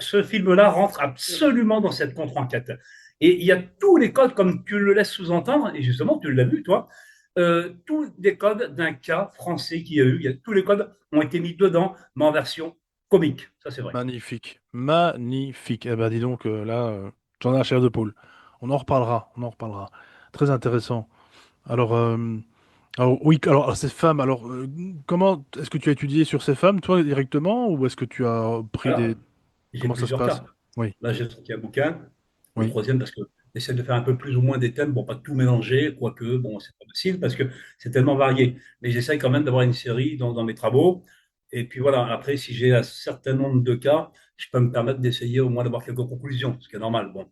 ce film-là rentre absolument dans cette contre-enquête. Et il y a tous les codes, comme tu le laisses sous-entendre, et justement, tu l'as vu, toi, tous les codes d'un cas français qui a eu, il y a, tous les codes ont été mis dedans, mais en version comique. Ça, c'est vrai. Magnifique. Magnifique. Eh ben, dis donc, là, j'en ai un chair de poule. On en reparlera. On en reparlera. Très intéressant. Alors, alors, oui, alors ces femmes, alors comment est-ce que tu as étudié sur ces femmes, toi, directement, ou est-ce que tu as pris Alors, des... j'ai Comment ça se plusieurs passe? cas. Oui, Là, j'ai sorti un bouquin, le oui. troisième, parce que j'essaie de faire un peu plus ou moins des thèmes, bon, pas tout mélanger, quoique, bon, c'est pas possible, parce que c'est tellement varié. Mais j'essaie quand même d'avoir une série dans mes travaux. Et puis voilà, après, si j'ai un certain nombre de cas, je peux me permettre d'essayer au moins d'avoir quelques conclusions, ce qui est normal. Bon.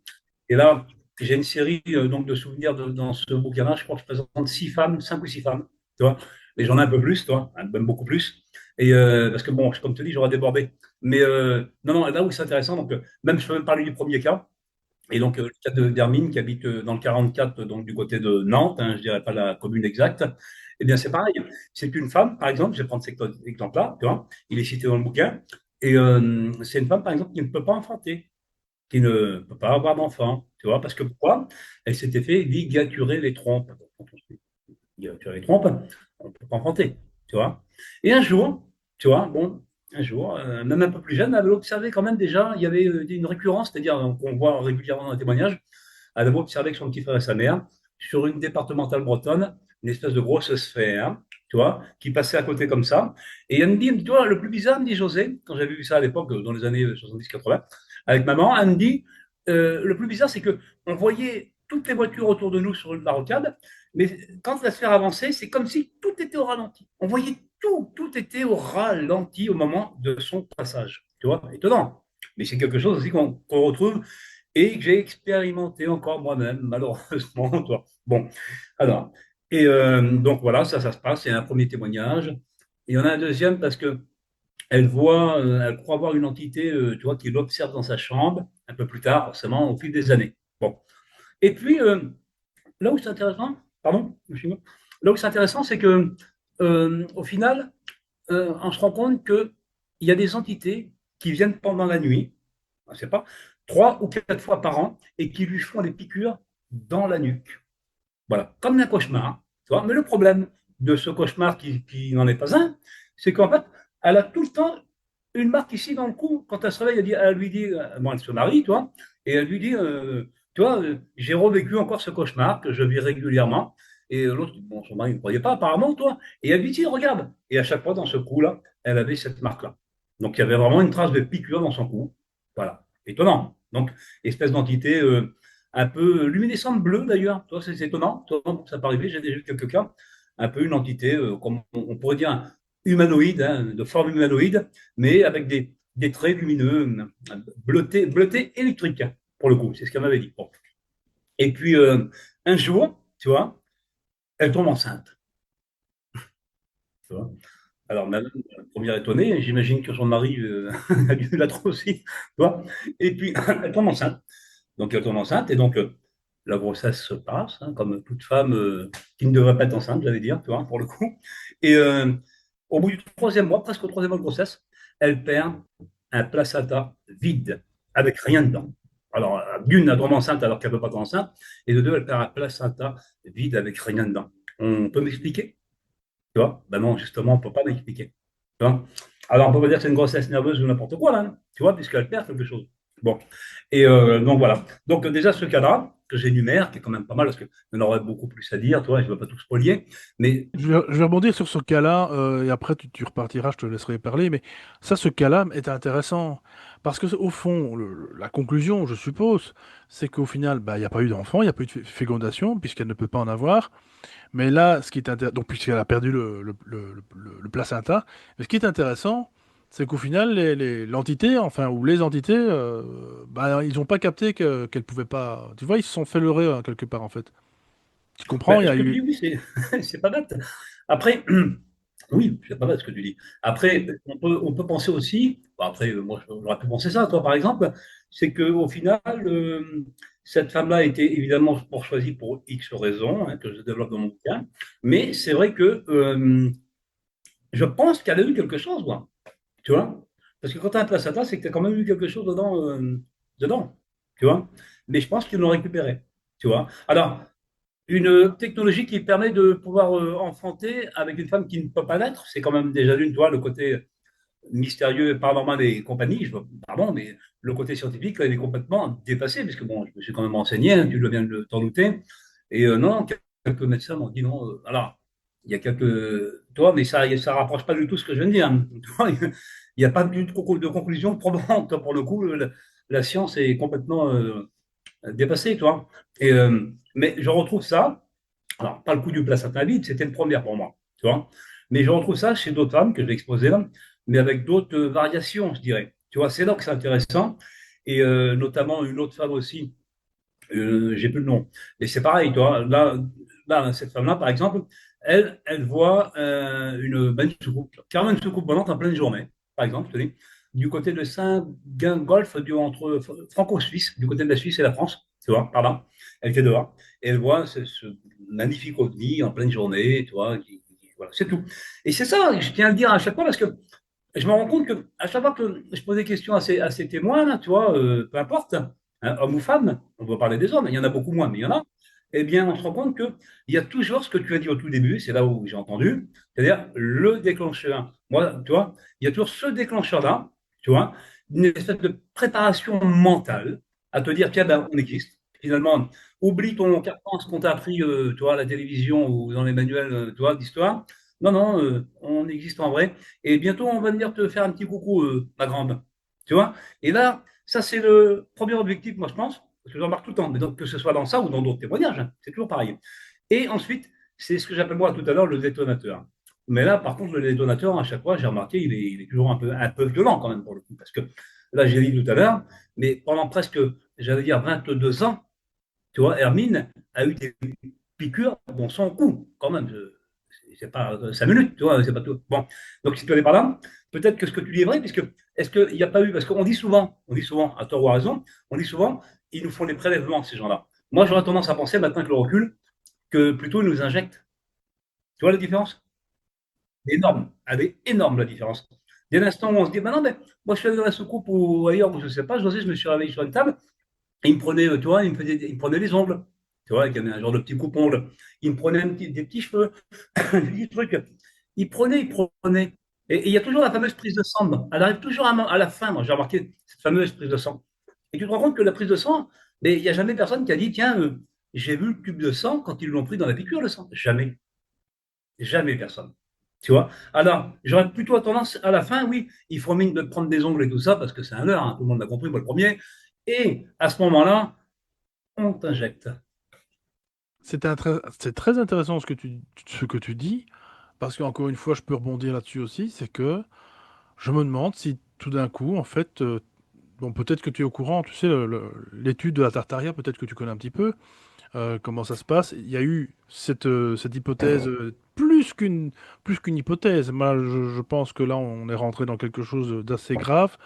Et là, j'ai une série donc de souvenirs dans ce bouquin-là. Je crois que je présente 6 femmes, 5 ou 6 femmes, tu vois. Et j'en ai un peu plus, toi, même beaucoup plus. Et parce que bon, comme tu dis, j'aurais débordé. Mais non, non, là où c'est intéressant, donc même je peux même parler du premier cas. Et donc le cas d'Hermine qui habite dans le 44, donc du côté de Nantes, hein, je dirais pas la commune exacte. Eh bien, c'est pareil. C'est une femme, par exemple, je vais prendre cet exemple-là, tu vois, il est cité dans le bouquin. Et c'est une femme, par exemple, qui ne peut pas enfanter, qui ne peut pas avoir d'enfant, tu vois, parce que pourquoi? Elle s'était fait ligaturer les trompes. Quand on se fait ligaturer les trompes, on ne peut pas enfanter, tu vois. Et un jour, tu vois, bon, un jour, même un peu plus jeune, elle avait observé quand même déjà, il y avait une récurrence, c'est-à-dire qu'on voit régulièrement dans les témoignages, elle avait observé que son petit frère et sa mère, sur une départementale bretonne, une espèce de grosse sphère, tu vois, qui passait à côté comme ça. Et elle me dit, tu vois, le plus bizarre, me dit José, quand j'avais vu ça à l'époque, dans les années 70-80, avec maman, elle me dit, le plus bizarre, c'est que on voyait toutes les voitures autour de nous sur la rocade, mais quand la sphère avançait, c'est comme si tout était au ralenti. On voyait tout, tout était au ralenti au moment de son passage. Tu vois, étonnant. Mais c'est quelque chose aussi qu'on retrouve et que j'ai expérimenté encore moi-même, malheureusement. Toi. Bon, alors, donc voilà, ça se passe. C'est un premier témoignage. Il y en a un deuxième parce que elle croit voir une entité, tu vois, qui l'observe dans sa chambre un peu plus tard, forcément, au fil des années. Bon. Et puis, là où c'est intéressant, pardon, excuse-moi. Là où c'est intéressant, c'est que, au final, on se rend compte qu'il y a des entités qui viennent pendant la nuit, on ne sait pas, 3 ou 4 fois par an, et qui lui font des piqûres dans la nuque. Voilà, comme un cauchemar. Tu vois. Mais le problème de ce cauchemar qui n'en est pas un, c'est qu'en fait, elle a tout le temps une marque ici dans le cou. Quand elle se réveille, elle lui dit, bon, elle se marie, tu vois, et elle lui dit, tu vois, j'ai revécu encore ce cauchemar que je vis régulièrement. Et l'autre, bon, son mari ne croyait pas, apparemment, toi. Et elle lui dit, regarde. Et à chaque fois, dans ce cou-là, elle avait cette marque-là. Donc, il y avait vraiment une trace de piqûre dans son cou. Voilà. Étonnant. Donc, espèce d'entité un peu luminescente bleue d'ailleurs. Toi, c'est étonnant. Toi, ça peut arriver. J'ai déjà vu quelques cas. Un peu une entité, comme on pourrait dire, humanoïde, hein, de forme humanoïde, mais avec des traits lumineux, bleutés électriques, pour le coup. C'est ce qu'elle m'avait dit. Bon. Et puis, un jour, tu vois, elle tombe enceinte. Tu vois. Alors, madame, première étonnée, j'imagine que son mari a dû la trop aussi. Tu vois. Et puis, elle tombe enceinte. Donc, elle tombe enceinte et donc la grossesse se passe, hein, comme toute femme qui ne devrait pas être enceinte, j'allais dire, tu vois, pour le coup. Et au bout du troisième mois, presque au troisième mois de grossesse, elle perd un placenta vide, avec rien dedans. Alors, d'une, elle tombe enceinte alors qu'elle ne peut pas tomber enceinte, et de deux, elle perd un placenta vide avec rien dedans. On peut m'expliquer? Tu vois? Ben non, justement, on ne peut pas m'expliquer. Tu vois. Alors, on peut pas dire que c'est une grossesse nerveuse ou n'importe quoi, là, hein, tu vois, puisqu'elle perd quelque chose. Bon. Et donc, voilà. Donc, déjà, ce cas-là, que j'énumère, qui est quand même pas mal, parce qu'il y en aurait beaucoup plus à dire, tu vois, je ne veux pas tout spolier, mais Je vais rebondir sur ce cas-là, et après tu repartiras, je te laisserai parler, mais ça, ce cas-là est intéressant, parce que au fond, la conclusion, je suppose, c'est qu'au final, bah, il n'y a pas eu d'enfant, il n'y a pas eu de fécondation, puisqu'elle ne peut pas en avoir, mais là, ce qui est intéressant, donc puisqu'elle a perdu le placenta, mais ce qui est intéressant, c'est qu'au final, l'entité, enfin, ou les entités, bah, ils n'ont pas capté qu'elle pouvait pas, tu vois, ils se sont fait leurrer, hein, quelque part, en fait. Tu comprends, il y ce a que tu dis, eu... oui, c'est pas bête. Après, oui, c'est pas mal ce que tu dis. Après, on peut penser aussi, bon, après, moi, j'aurais pu penser ça, toi, par exemple, c'est qu'au final, cette femme-là a été évidemment choisie pour X raisons, hein, que je développe dans mon bouquin, mais c'est vrai que je pense qu'elle a eu quelque chose, moi, tu vois. Parce que quand tu as un placenta, c'est que tu as quand même eu quelque chose dedans, tu vois. Mais je pense qu'ils l'ont récupéré, tu vois. Alors, une technologie qui permet de pouvoir enfanter avec une femme qui ne peut pas naître, c'est quand même déjà d'une, toi, le côté mystérieux, paranormal et compagnie, pardon, mais le côté scientifique, là, il est complètement dépassé, puisque bon, je me suis quand même renseigné, hein, tu dois bien t'en douter, et non, quelques médecins m'ont dit non, alors, il y a quelques, toi, mais ça rapproche pas du tout ce que je viens de dire, hein. Il n'y a pas de conclusion probante, pour le coup, la science est complètement dépassée, toi. Et, mais je retrouve ça, alors, pas le coup du placenta vide, c'était une première pour moi, tu vois. Mais je retrouve ça chez d'autres femmes que je vais exposer là, mais avec d'autres variations, je dirais. Tu vois, c'est là que c'est intéressant. Et notamment une autre femme aussi, j'ai plus le nom. Et c'est pareil, tu vois. Là, cette femme-là, par exemple, elle voit une soucoupe, carrément une soucoupe volante en pleine journée, par exemple, je te dis, du côté de Saint-Gingolf, entre franco-suisse, du côté de la Suisse et la France, tu vois, pardon. Elle était dehors et elle voit ce magnifique ovni en pleine journée, tu vois, voilà, c'est tout. Et c'est ça, je tiens à le dire à chaque fois parce que je me rends compte que à chaque fois que je pose des questions à ces témoins, là, tu vois, peu importe, hein, homme ou femme, on va parler des hommes, il y en a beaucoup moins, mais il y en a, eh bien, on se rend compte qu'il y a toujours ce que tu as dit au tout début, c'est là où j'ai entendu, c'est-à-dire le déclencheur. Moi, tu vois, il y a toujours ce déclencheur-là, tu vois, une espèce de préparation mentale à te dire, tiens, ben, on existe. Finalement, oublie ton carton, ce qu'on t'a appris, tu vois, à la télévision ou dans les manuels, tu vois, d'histoire. Non, non, on existe en vrai. Et bientôt, on va venir te faire un petit coucou, ma grande. Tu vois? Et là, ça, c'est le premier objectif, moi, je pense, parce que je remarque tout le temps, mais donc, que ce soit dans ça ou dans d'autres témoignages, hein, c'est toujours pareil. Et ensuite, c'est ce que j'appelle moi tout à l'heure le détonateur. Mais là, par contre, le détonateur, à chaque fois, j'ai remarqué, il est toujours un peu violent quand même pour le coup. Parce que là, j'ai dit tout à l'heure, mais pendant presque, j'allais dire, 22 ans, tu vois, Hermine a eu des piqûres dans son cou, quand même. C'est pas 5 minutes, tu vois, c'est pas tout. Bon, donc si tu n'es pas là, peut-être que ce que tu dis est vrai, puisque est-ce qu'il n'y a pas eu, parce on dit souvent, à tort ou à raison, on dit souvent, ils nous font des prélèvements, ces gens-là. Moi, j'aurais tendance à penser, maintenant que le recul, que plutôt ils nous injectent. Tu vois la différence? Énorme. Elle est énorme, la différence. Dès l'instant où on se dit, bah non, mais moi je suis allé dans la soucoupe ou ailleurs, ou je ne sais pas, je me suis réveillé sur une table, et il me prenait, tu vois, il me prenait les ongles. Tu vois, il y avait un genre de petit coupe-ongle. Il me prenait des petits cheveux, des petits trucs. Il prenait. Et il y a toujours la fameuse prise de sang. Elle arrive toujours à la fin, moi j'ai remarqué cette fameuse prise de sang. Et tu te rends compte que la prise de sang, mais il n'y a jamais personne qui a dit, tiens, j'ai vu le tube de sang quand ils l'ont pris dans la piqûre, le sang. Jamais. Jamais personne. Tu vois? Alors, j'aurais plutôt tendance à la fin, oui, il faut mine de prendre des ongles et tout ça, parce que c'est un leurre, hein, tout le monde l'a compris, moi le premier. Et à ce moment-là, on t'injecte. C'est très intéressant ce que tu dis, parce qu'encore une fois, je peux rebondir là-dessus aussi, c'est que je me demande si tout d'un coup, en fait, bon, peut-être que tu es au courant, tu sais, l'étude de la Tartaria, peut-être que tu connais un petit peu, comment ça se passe. Il y a eu cette hypothèse, plus qu'une hypothèse. Moi, je pense que là, on est rentré dans quelque chose d'assez grave.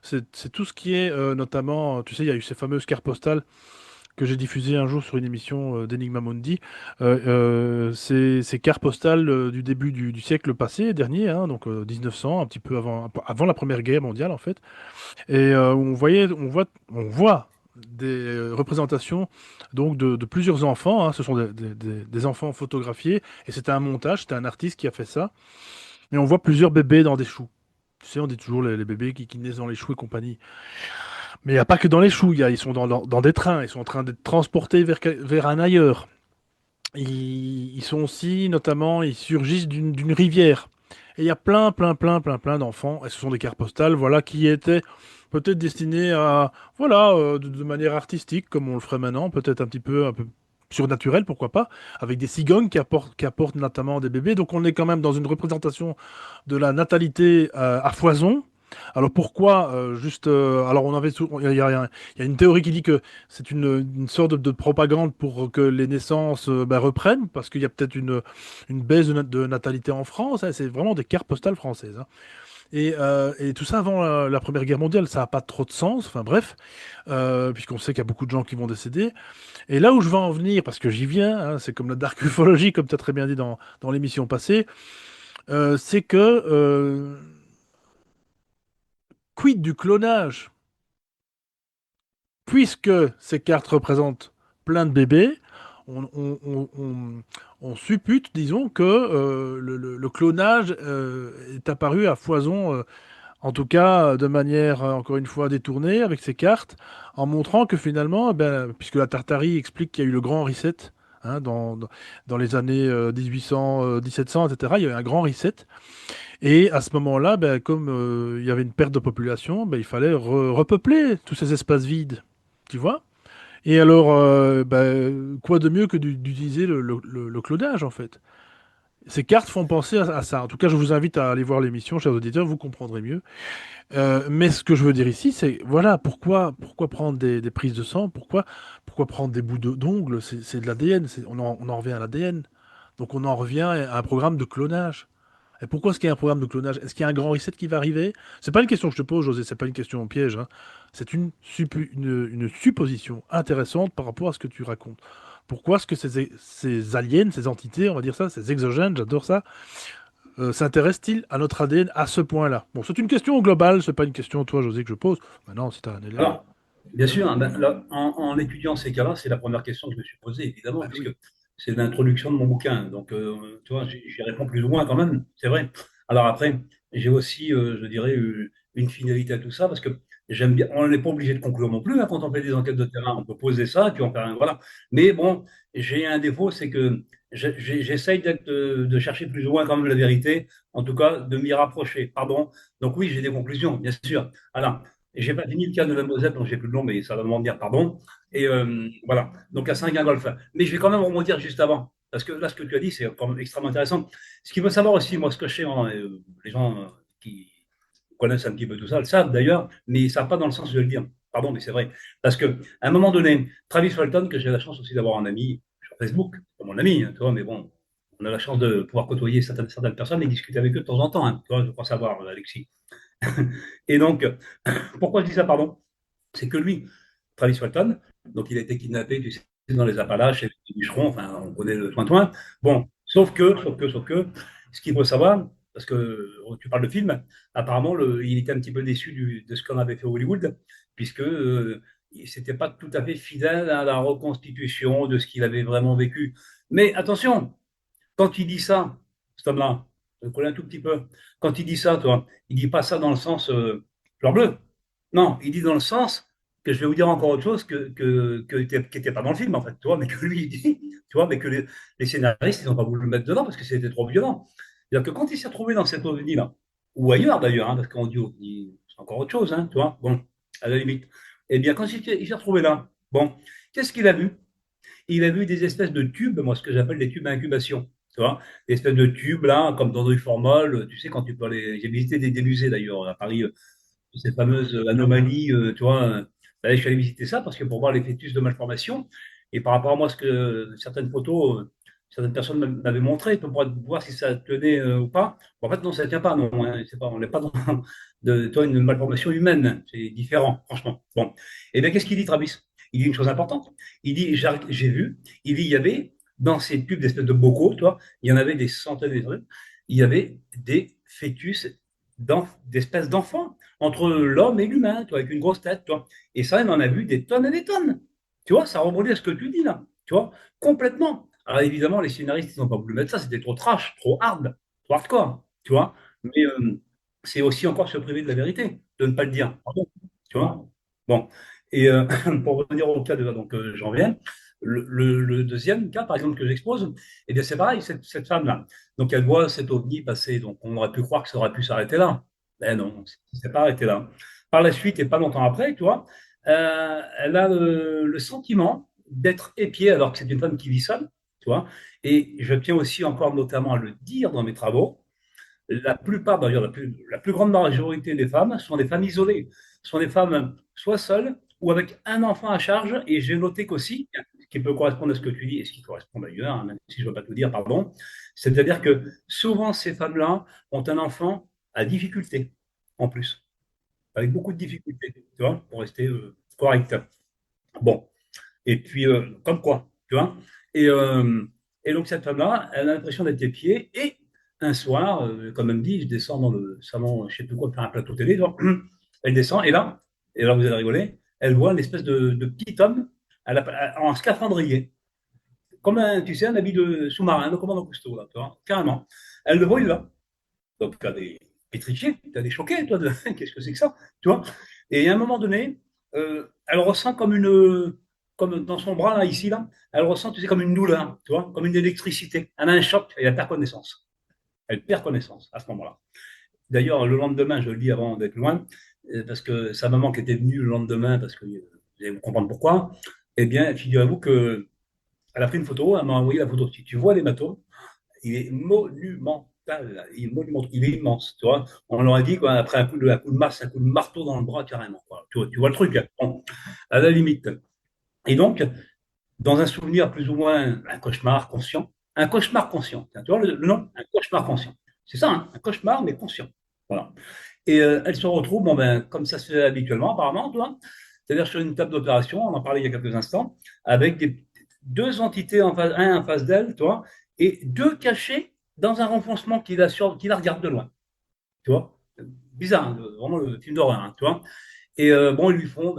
C'est tout ce qui est, notamment, tu sais, il y a eu ces fameuses cartes postales que j'ai diffusées un jour sur une émission d'Enigma Mundi. Ces cartes postales du début du siècle passé, dernier, hein, donc 1900, un petit peu avant la Première Guerre mondiale, en fait. Et on voit des représentations donc de plusieurs enfants, hein. Ce sont des enfants photographiés, et c'était un montage, c'était un artiste qui a fait ça. Et on voit plusieurs bébés dans des choux. Tu sais, on dit toujours les bébés qui naissent dans les choux et compagnie. Mais il n'y a pas que dans les choux, ils sont dans des trains, ils sont en train d'être transportés vers un ailleurs. Ils sont aussi, notamment, ils surgissent d'une rivière. Et il y a plein d'enfants, et ce sont des cartes postales, voilà, qui étaient peut-être destinées à, voilà, de manière artistique, comme on le ferait maintenant, peut-être un peu surnaturel, pourquoi pas, avec des cigognes qui apportent notamment des bébés. Donc on est quand même dans une représentation de la natalité à foison. Alors pourquoi alors on avait il y a une théorie qui dit que c'est une sorte de propagande pour que les naissances reprennent, parce qu'il y a peut-être une baisse de natalité en France, hein. C'est vraiment des cartes postales françaises, hein. Et tout ça avant la Première Guerre mondiale, ça n'a pas trop de sens, enfin bref, puisqu'on sait qu'il y a beaucoup de gens qui vont décéder. Et là où je veux en venir, parce que j'y viens, hein, c'est comme la dark ufologie, comme tu as très bien dit dans l'émission passée, c'est que quid du clonage? Puisque ces cartes représentent plein de bébés, on, on- on- on- on suppute, disons, que le clonage est apparu à foison, en tout cas de manière, encore une fois, détournée avec ces cartes, en montrant que finalement, puisque la Tartarie explique qu'il y a eu le grand reset, hein, dans les années 1800, 1700, etc., il y a eu un grand reset. Et à ce moment-là, comme il y avait une perte de population, il fallait repeupler tous ces espaces vides. Tu vois? Et alors, quoi de mieux que d'utiliser le clonage, en fait? Ces cartes font penser à ça. En tout cas, je vous invite à aller voir l'émission, chers auditeurs, vous comprendrez mieux. Mais ce que je veux dire ici, c'est, voilà, pourquoi prendre des prises de sang? Pourquoi prendre des bouts d'ongles? C'est de l'ADN, on en revient à l'ADN. Donc on en revient à un programme de clonage. Et pourquoi est-ce qu'il y a un programme de clonage? Est-ce qu'il y a un grand reset qui va arriver? C'est pas une question que je te pose, José, c'est pas une question au piège, hein. C'est une supposition intéressante par rapport à ce que tu racontes. Pourquoi est-ce que ces aliens, ces entités, on va dire ça, ces exogènes, j'adore ça, s'intéressent-ils à notre ADN à ce point-là? Bon, c'est une question globale, c'est pas une question, toi, José, que je pose. Maintenant, si tu as un élément. Alors, bien sûr, hein, ben, là, en étudiant ces cas-là, c'est la première question que je me suis posée, évidemment, Ah puisque oui. c'est l'introduction de mon bouquin. Donc, tu vois, j'y réponds plus ou moins quand même, c'est vrai. Alors après, j'ai aussi, je dirais, une finalité à tout ça, parce que j'aime bien, on n'est pas obligé de conclure non plus, hein, quand on fait des enquêtes de terrain, on peut poser ça, puis on fait un, voilà. Mais bon, j'ai un défaut, c'est que j'essaye de chercher plus ou moins quand même la vérité, en tout cas de m'y rapprocher. Pardon. Donc oui, j'ai des conclusions, bien sûr. Alors, j'ai pas fini le cas de la Moselle, donc j'ai plus de nom, mais ça va m'en dire pardon. Et voilà. Donc à Saint-Gingolf. Mais je vais quand même rebondir juste avant, parce que là, ce que tu as dit, c'est quand même extrêmement intéressant. Ce qu'il faut savoir aussi, moi, ce que je sais, hein, les gens qui connaissent un petit peu tout ça le savent d'ailleurs, mais ils ne savent pas dans le sens de le dire. Pardon, mais c'est vrai. Parce que à un moment donné, Travis Walton, que j'ai la chance aussi d'avoir un ami sur Facebook, c'est mon ami, hein, tu vois, mais bon, on a la chance de pouvoir côtoyer certaines personnes et discuter avec eux de temps en temps, hein, tu vois, je crois savoir, Alexis. Et donc, pourquoi je dis ça, pardon? C'est que lui, Travis Walton, donc il a été kidnappé, tu sais, dans les Appalaches, avec les bûcherons, enfin, on connaît le toin-toin. Bon, sauf que, ce qu'il faut savoir, parce que tu parles de film, apparemment, il était un petit peu déçu de ce qu'on avait fait à Hollywood, puisque c'était pas tout à fait fidèle à la reconstitution de ce qu'il avait vraiment vécu. Mais attention, quand il dit ça, cet homme-là, je le connais un tout petit peu, quand il dit ça, toi, il dit pas ça dans le sens fleur bleue. Non, il dit dans le sens que je vais vous dire encore autre chose qui n'était pas dans le film, en fait, tu vois, mais que lui, il dit, tu vois, mais que les scénaristes, ils n'ont pas voulu le mettre dedans parce que c'était trop violent. C'est-à-dire que quand il s'est retrouvé dans cette ovni-là, ou ailleurs d'ailleurs, hein, parce qu'on dit ovni, c'est encore autre chose, hein, tu vois, bon, à la limite. Eh bien, quand il s'est retrouvé là, bon, qu'est-ce qu'il a vu? Il a vu des espèces de tubes, moi, ce que j'appelle des tubes à incubation. Tu vois, des espèces de tubes, là, comme dans des formoles. Tu sais, quand tu peux aller. J'ai visité des musées, d'ailleurs, à Paris, ces fameuses anomalies, tu vois. Je suis allé visiter ça parce que pour voir les fœtus de malformation. Et par rapport à moi, ce que certaines photos, certaines personnes m'avaient montré pour voir si ça tenait ou pas. Bon, en fait, non, ça ne tient pas, non. Hein, c'est pas, on n'est pas dans toi, une malformation humaine. C'est différent, franchement. Bon. Et bien, qu'est-ce qu'il dit, Travis? Il dit une chose importante. Il dit, j'ai vu, il dit, il y avait dans ces tubes d'espèces de bocaux, toi, il y en avait des centaines, il y avait des fœtus d'espèces d'enfants entre l'homme et l'humain, toi, avec une grosse tête, toi. Et ça, on en a vu des tonnes et des tonnes. Tu vois, ça rebondit à ce que tu dis là, tu vois, complètement. Alors évidemment, les scénaristes, ils n'ont pas voulu mettre ça, c'était trop trash, trop hard, trop hardcore, tu vois. Mais c'est aussi encore se priver de la vérité, de ne pas le dire. Pardon, tu vois. Bon. Et pour revenir au cas de donc j'en viens. Le deuxième cas, par exemple, que j'expose, eh bien, c'est pareil, cette femme-là. Donc, elle voit cet ovni passer. Donc, on aurait pu croire que ça aurait pu s'arrêter là. Ben non, ça ne s'est pas arrêté là. Par la suite, et pas longtemps après, tu vois, elle a le sentiment d'être épiée alors que c'est une femme qui vit seule, tu vois. Et je tiens aussi encore notamment à le dire dans mes travaux, la plupart, d'ailleurs, la plus grande majorité des femmes sont des femmes isolées, sont des femmes soit seules ou avec un enfant à charge. Et j'ai noté qu'aussi, ce qui peut correspondre à ce que tu dis, et ce qui correspond d'ailleurs, hein, même si je ne veux pas te dire, pardon, c'est-à-dire que souvent ces femmes-là ont un enfant à difficulté, en plus, avec beaucoup de difficultés, tu vois, pour rester correct. Bon, et puis, comme quoi, tu vois. Et, euh, et donc, cette femme-là, elle a l'impression d'être épiée. Et un soir, comme elle me dit, je descends dans le salon, je ne sais plus quoi, faire un plateau télé. Donc, elle descend, et là, vous allez rigoler, elle voit l'espèce de petit homme en scaphandrier, comme un, tu sais, un habit de sous-marin, de commandant Cousteau, là, tu vois, carrément. Elle le voit, il est là. Donc, tu as des pétrifiés, tu as des choqués, toi, qu'est-ce que c'est que ça, tu vois. Et à un moment donné, elle ressent comme dans son bras, là, ici, là, elle ressent, tu sais, comme une douleur, tu vois, comme une électricité. Elle a un choc et elle perd connaissance. Elle perd connaissance à ce moment-là. D'ailleurs, le lendemain, je le dis avant d'être loin, parce que sa maman qui était venue le lendemain, parce que vous allez comprendre pourquoi, eh bien, figurez-vous qu'elle a pris une photo, elle m'a envoyé la photo. Si tu vois l'hématome, il est monumental, il est immense, tu vois. On leur a dit, quoi, après un coup de masse, un coup de marteau dans le bras, carrément, quoi. Tu vois le truc, hein. Bon, à la limite. Et donc, dans un souvenir plus ou moins, un cauchemar conscient, tiens, tu vois le nom, un cauchemar conscient. C'est ça, hein, un cauchemar, mais conscient. Voilà. Et elle se retrouve, bon, ben, comme ça se fait habituellement, apparemment, tu vois, c'est-à-dire sur une table d'opération, on en parlait il y a quelques instants, avec deux entités, un en face d'elle, tu vois, et deux cachés dans un renfoncement qui la regarde de loin, tu vois. Bizarre, hein, vraiment le film d'horreur, hein, tu vois. Et bon, ils lui font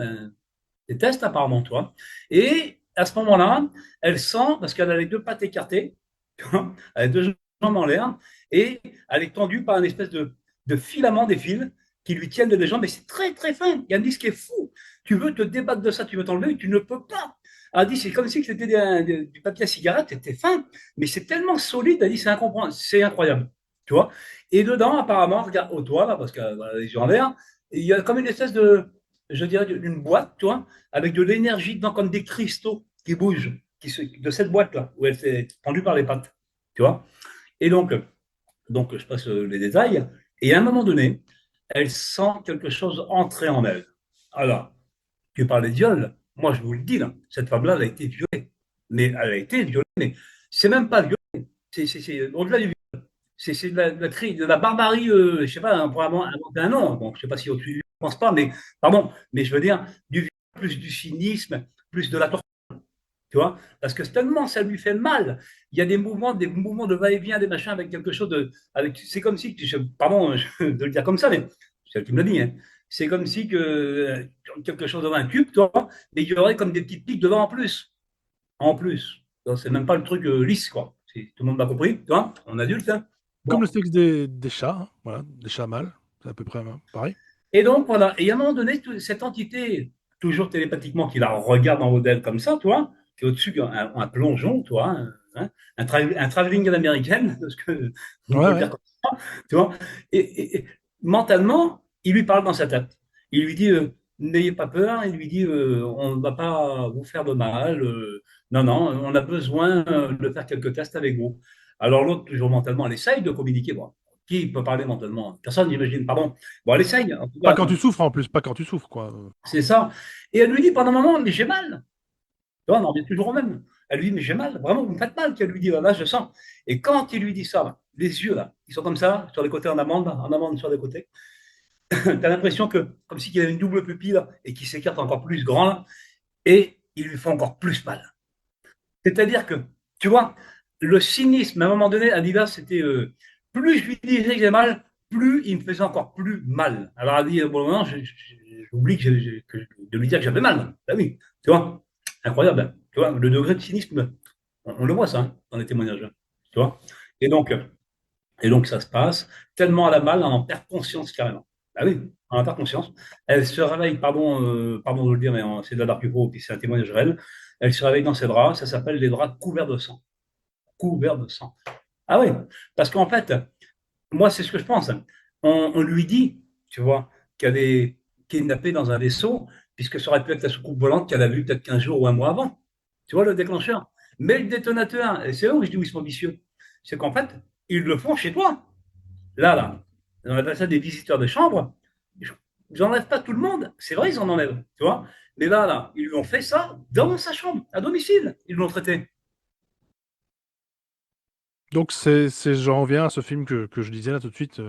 des tests, apparemment, tu vois. Et à ce moment-là, elle sent, parce qu'elle a les deux pattes écartées, tu vois, elle a les deux jambes en l'air, et elle est tendue par une espèce de filament, des fils qui lui tiennent les jambes, mais c'est très très fin. Il y a un disque qui est fou. Tu veux te débattre de ça, tu veux t'enlever, mais tu ne peux pas. Elle dit, c'est comme si c'était du papier à cigarette, c'était fin, mais c'est tellement solide, elle dit, c'est incompréhensible, c'est incroyable, tu vois. Et dedans, apparemment, regarde au toit, là, parce que voilà, les yeux en l'air, il y a comme une espèce de, je dirais, d'une boîte, tu vois, avec de l'énergie dedans, comme des cristaux qui bougent, de cette boîte-là, où elle s'est pendue par les pattes, tu vois. Et donc, je passe les détails, et à un moment donné, elle sent quelque chose entrer en elle. Alors, tu parlais de viol. Moi, je vous le dis, là, cette femme-là, elle a été violée. Mais elle a été violée, mais c'est même pas violée. C'est au-delà du viol. C'est de la barbarie, je sais pas, on pourrait inventer un nom. Bon, je sais pas si au-dessus, je pense pas, mais pardon, mais je veux dire, du viol, plus du cynisme, plus de la torture, tu vois, parce que tellement ça lui fait mal. Il y a des mouvements de va-et-vient, des machins avec quelque chose de, avec, c'est comme si, pardon de le dire comme ça, mais c'est elle qui me l'a dit, hein. C'est comme si que quelque chose devant un cube, toi, mais il y aurait comme des petites piques devant en plus, en plus. Donc, c'est même pas le truc lisse, quoi. Tout le monde m'a compris, tu vois, on adulte, hein. Comme le Bon. sexe des chats, hein, voilà, des chats mâles, c'est à peu près hein, pareil. Et donc, voilà. Et à un moment donné, cette entité, toujours télépathiquement, qui la regarde en haut d'elle comme ça, tu vois, qui est au-dessus, un plongeon, tu vois, hein, un travelling à l'américaine, parce que on Ouais, peut le ouais. dire comme ça, tu vois. Et mentalement, il lui parle dans sa tête. Il lui dit, n'ayez pas peur, il lui dit, on ne va pas vous faire de mal, non, non, on a besoin de faire quelques tests avec vous. Alors l'autre, toujours mentalement, elle essaye de communiquer. Bon, qui peut parler mentalement? Personne, j'imagine, pardon. Bon, elle essaye, en tout Pas cas, quand tu souffres en plus, pas quand tu souffres, quoi. c'est ça. Et elle lui dit pendant un moment, mais j'ai mal. Tu vois, on en revient toujours au même. Elle lui dit, mais j'ai mal, vraiment, vous me faites mal. Qu'elle lui dit, là, je sens. Et quand il lui dit ça, les yeux, là, ils sont comme ça, sur les côtés en amande sur les côtés. Tu as l'impression que, comme s'il y avait une double pupille, là, et qui s'écarte encore plus grand, là, et il lui fait encore plus mal. C'est-à-dire que, tu vois, le cynisme, à un moment donné, Adidas, c'était plus je lui disais que j'ai mal, plus il me faisait encore plus mal. Alors, elle dit, bon, moment, j'oublie de lui dire que j'avais mal. Ah oui, tu vois, incroyable, hein. Tu vois, le degré de cynisme, on le voit ça hein, dans les témoignages. Hein. Tu vois, et donc, euh, et donc, ça se passe tellement à la malle, on en perd conscience carrément. Ah oui, on en perd conscience. Elle se réveille, pardon de le dire, mais c'est de la dark UFO, puis c'est un témoignage réel. Elle se réveille dans ses draps, ça s'appelle les draps couverts de sang. Couverts de sang. Ah oui, parce qu'en fait, moi, c'est ce que je pense. On lui dit, tu vois, qu'elle est kidnappée dans un vaisseau, puisque ça aurait pu être la soucoupe volante qu'elle a vue peut-être 15 jours ou un mois avant. Tu vois, le déclencheur. Mais le détonateur, et c'est là où je dis où ils sont vicieux, c'est qu'en fait, ils le font chez toi. Là, on appelle ça des visiteurs de chambre. Ils n'enlèvent pas tout le monde. C'est vrai, ils en enlèvent, tu vois. Mais là, ils lui ont fait ça dans sa chambre, à domicile. Ils l'ont traité. Donc j'en reviens à ce film que je disais là tout de suite,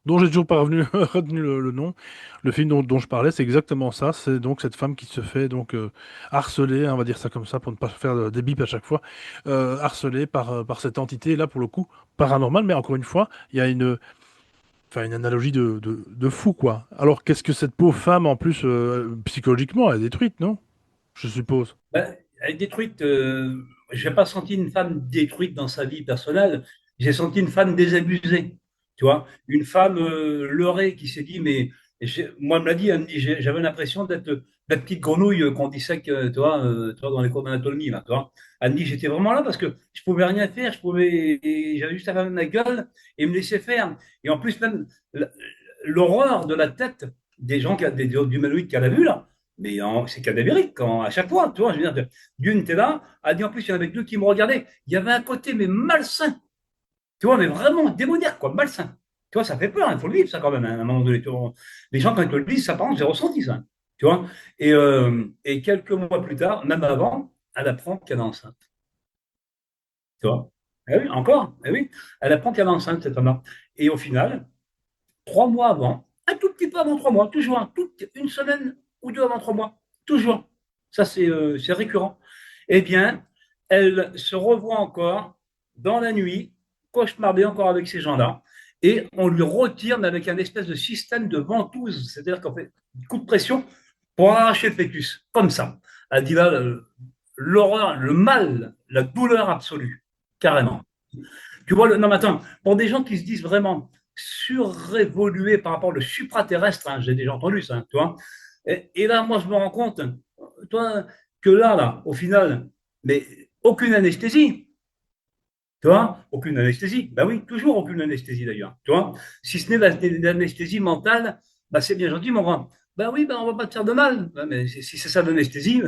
dont j'ai toujours pas retenu le nom. Le film dont je parlais, c'est exactement ça. C'est donc cette femme qui se fait donc harceler, hein, on va dire ça comme ça pour ne pas faire des bips à chaque fois, harcelée par cette entité là pour le coup paranormale. Mais encore une fois, il y a enfin une analogie de fou quoi. Alors qu'est-ce que cette pauvre femme en plus psychologiquement elle est détruite, non? Je suppose. Ben, elle est détruite. Je n'ai pas senti une femme détruite dans sa vie personnelle. J'ai senti une femme désabusée. Tu vois, une femme leurrée qui s'est dit, mais moi, elle me l'a dit, elle me dit, j'avais l'impression d'être la petite grenouille qu'on dissèque, tu vois, dans les cours d'anatomie, là, tu vois. Elle me dit, j'étais vraiment là parce que je pouvais rien faire, et j'avais juste à fermer ma gueule et me laisser faire. Et en plus, même l'horreur de la tête des gens, des humanoïdes qu'elle a vus, là, mais c'est cadavérique à chaque fois, tu vois. Je veux dire, d'une, t'es là, a dit en plus, il y en avait deux qui me regardaient. Il y avait un côté, mais malsain, tu vois, mais vraiment démoniaque, quoi, malsain. Tu vois, ça fait peur, il faut le vivre, ça, quand même, hein, à un moment donné. Les gens, quand ils te le disent, ça, par exemple, j'ai ressenti ça, tu vois. Et quelques mois plus tard, même avant, elle apprend qu'elle est enceinte, tu vois. Eh oui, encore, eh oui, elle apprend qu'elle est enceinte, cette femme-là. Et au final, 3 mois avant, un tout petit peu avant 3 mois, toujours une semaine ou deux avant 3 mois, toujours. Ça, c'est récurrent. Eh bien, elle se revoit encore dans la nuit, cauchemardée encore avec ces gens-là, et on lui retire, mais avec un espèce de système de ventouse, c'est-à-dire qu'on fait un coup de pression pour arracher le fœtus, comme ça. Elle dit là, l'horreur, le mal, la douleur absolue, carrément. Tu vois, non, mais attends, pour des gens qui se disent vraiment surrévolués par rapport au supraterrestre, hein, j'ai déjà entendu ça, tu vois. Et là, moi, je me rends compte, toi, que là, au final, mais aucune anesthésie. Tu vois, aucune anesthésie. Ben oui, toujours aucune anesthésie d'ailleurs. Tu vois, si ce n'est l'anesthésie mentale, ben c'est bien gentil, mon grand. Ben oui, ben on va pas te faire de mal. Ben, mais si c'est ça l'anesthésie,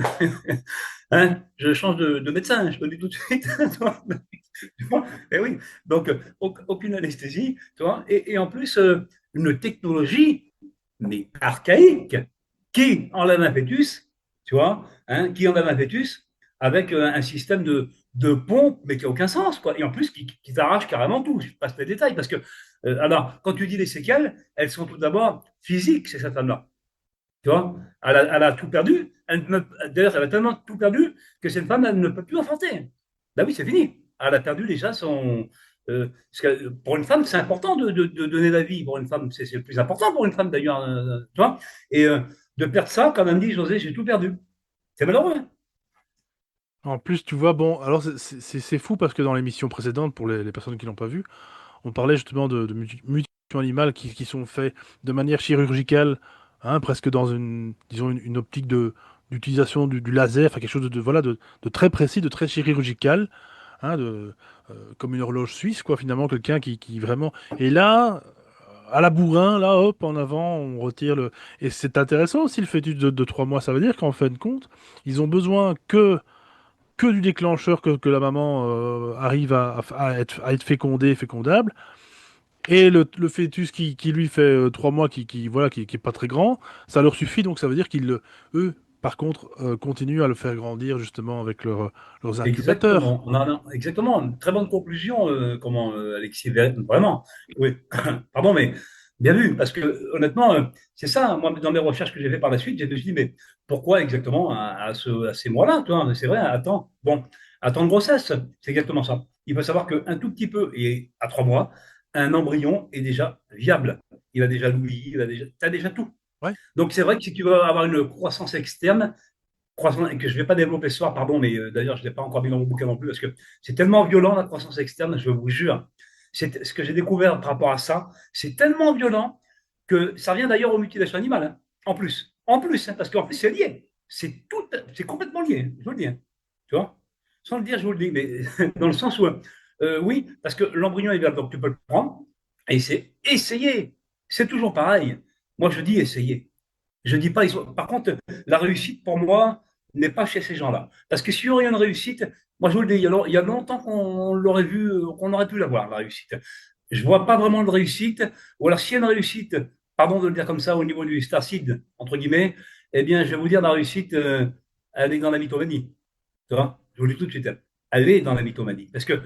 hein, je change de médecin, je te le dis tout de suite. Tu vois. Ben oui, donc aucune anesthésie, tu vois, et en plus, une technologie, mais archaïque, qui enlève un fœtus, tu vois, hein, qui enlève un fœtus avec un système de pompe, mais qui n'a aucun sens, quoi. Et en plus, qui t'arrache carrément tout. Je passe les détails, parce que, alors, quand tu dis les séquelles, elles sont tout d'abord physiques, c'est cette femme-là. Tu vois, elle a tout perdu. D'ailleurs, elle a tellement tout perdu que cette femme, elle ne peut plus enfanter. Ben oui, c'est fini. Elle a perdu déjà son. Parce que pour une femme, c'est important de donner la vie. Pour une femme, c'est le plus important pour une femme d'ailleurs. Tu vois, et de perdre ça, quand elle me dit, José, j'ai tout perdu. C'est malheureux, hein. En plus, tu vois, bon, alors c'est fou parce que dans l'émission précédente, pour les personnes qui l'ont pas vu, on parlait justement de mutations animales qui sont faites de manière chirurgicale, hein, presque dans une, disons, une optique d'utilisation du laser, enfin quelque chose voilà, de très précis, de très chirurgical, hein, comme une horloge suisse, quoi, finalement, quelqu'un qui vraiment. Et là, à la bourrin, là, hop, en avant, on retire le. Et c'est intéressant aussi le fœtus de 3 mois, ça veut dire qu'en fin de compte, ils ont besoin que du déclencheur que la maman arrive à être fécondée, fécondable. Et le fœtus qui lui fait 3 mois, voilà, qui est pas très grand, ça leur suffit, donc ça veut dire eux, par contre, continuent à le faire grandir justement avec leurs incubateurs. Exactement. On a exactement une très bonne conclusion, comment Alexis, vraiment. Oui, pardon, mais bien vu, parce que honnêtement, c'est ça. Moi, dans mes recherches que j'ai fait par la suite, je me suis dit, mais pourquoi exactement à ces mois-là, toi? C'est vrai, attends. Bon, à temps de grossesse, c'est exactement ça. Il faut savoir qu'un tout petit peu, et à 3 mois, un embryon est déjà viable. Il a déjà l'ouïe, t'as déjà tout. Ouais. Donc c'est vrai que si tu veux avoir une croissance externe, croissance, que je ne vais pas développer ce soir, pardon, mais d'ailleurs, je ne l'ai pas encore mis dans mon bouquin non plus, parce que c'est tellement violent, la croissance externe, je vous jure. C'est ce que j'ai découvert par rapport à ça. C'est tellement violent que ça revient d'ailleurs aux mutilations animales, hein, en plus. En plus, hein, parce qu'en plus, c'est lié. C'est complètement lié, je vous le dis, hein. Tu vois? Sans le dire, je vous le dis, mais dans le sens où, oui, parce que l'embryon est viable, donc tu peux le prendre, et c'est essayer. C'est toujours pareil. Moi, je dis essayer. Je dis pas, par contre, la réussite pour moi n'est pas chez ces gens-là. Parce que s'il y aurait une réussite, moi je vous le dis, il y a longtemps qu'on l'aurait vu, qu'on aurait pu l'avoir, la réussite. Je vois pas vraiment de réussite. Ou alors s'il y a une réussite, pardon de le dire comme ça, au niveau du starseed, entre guillemets, eh bien je vais vous dire, la réussite, elle est dans la mythomanie. Tu vois, je vous le dis tout de suite, elle est dans la mythomanie. Parce que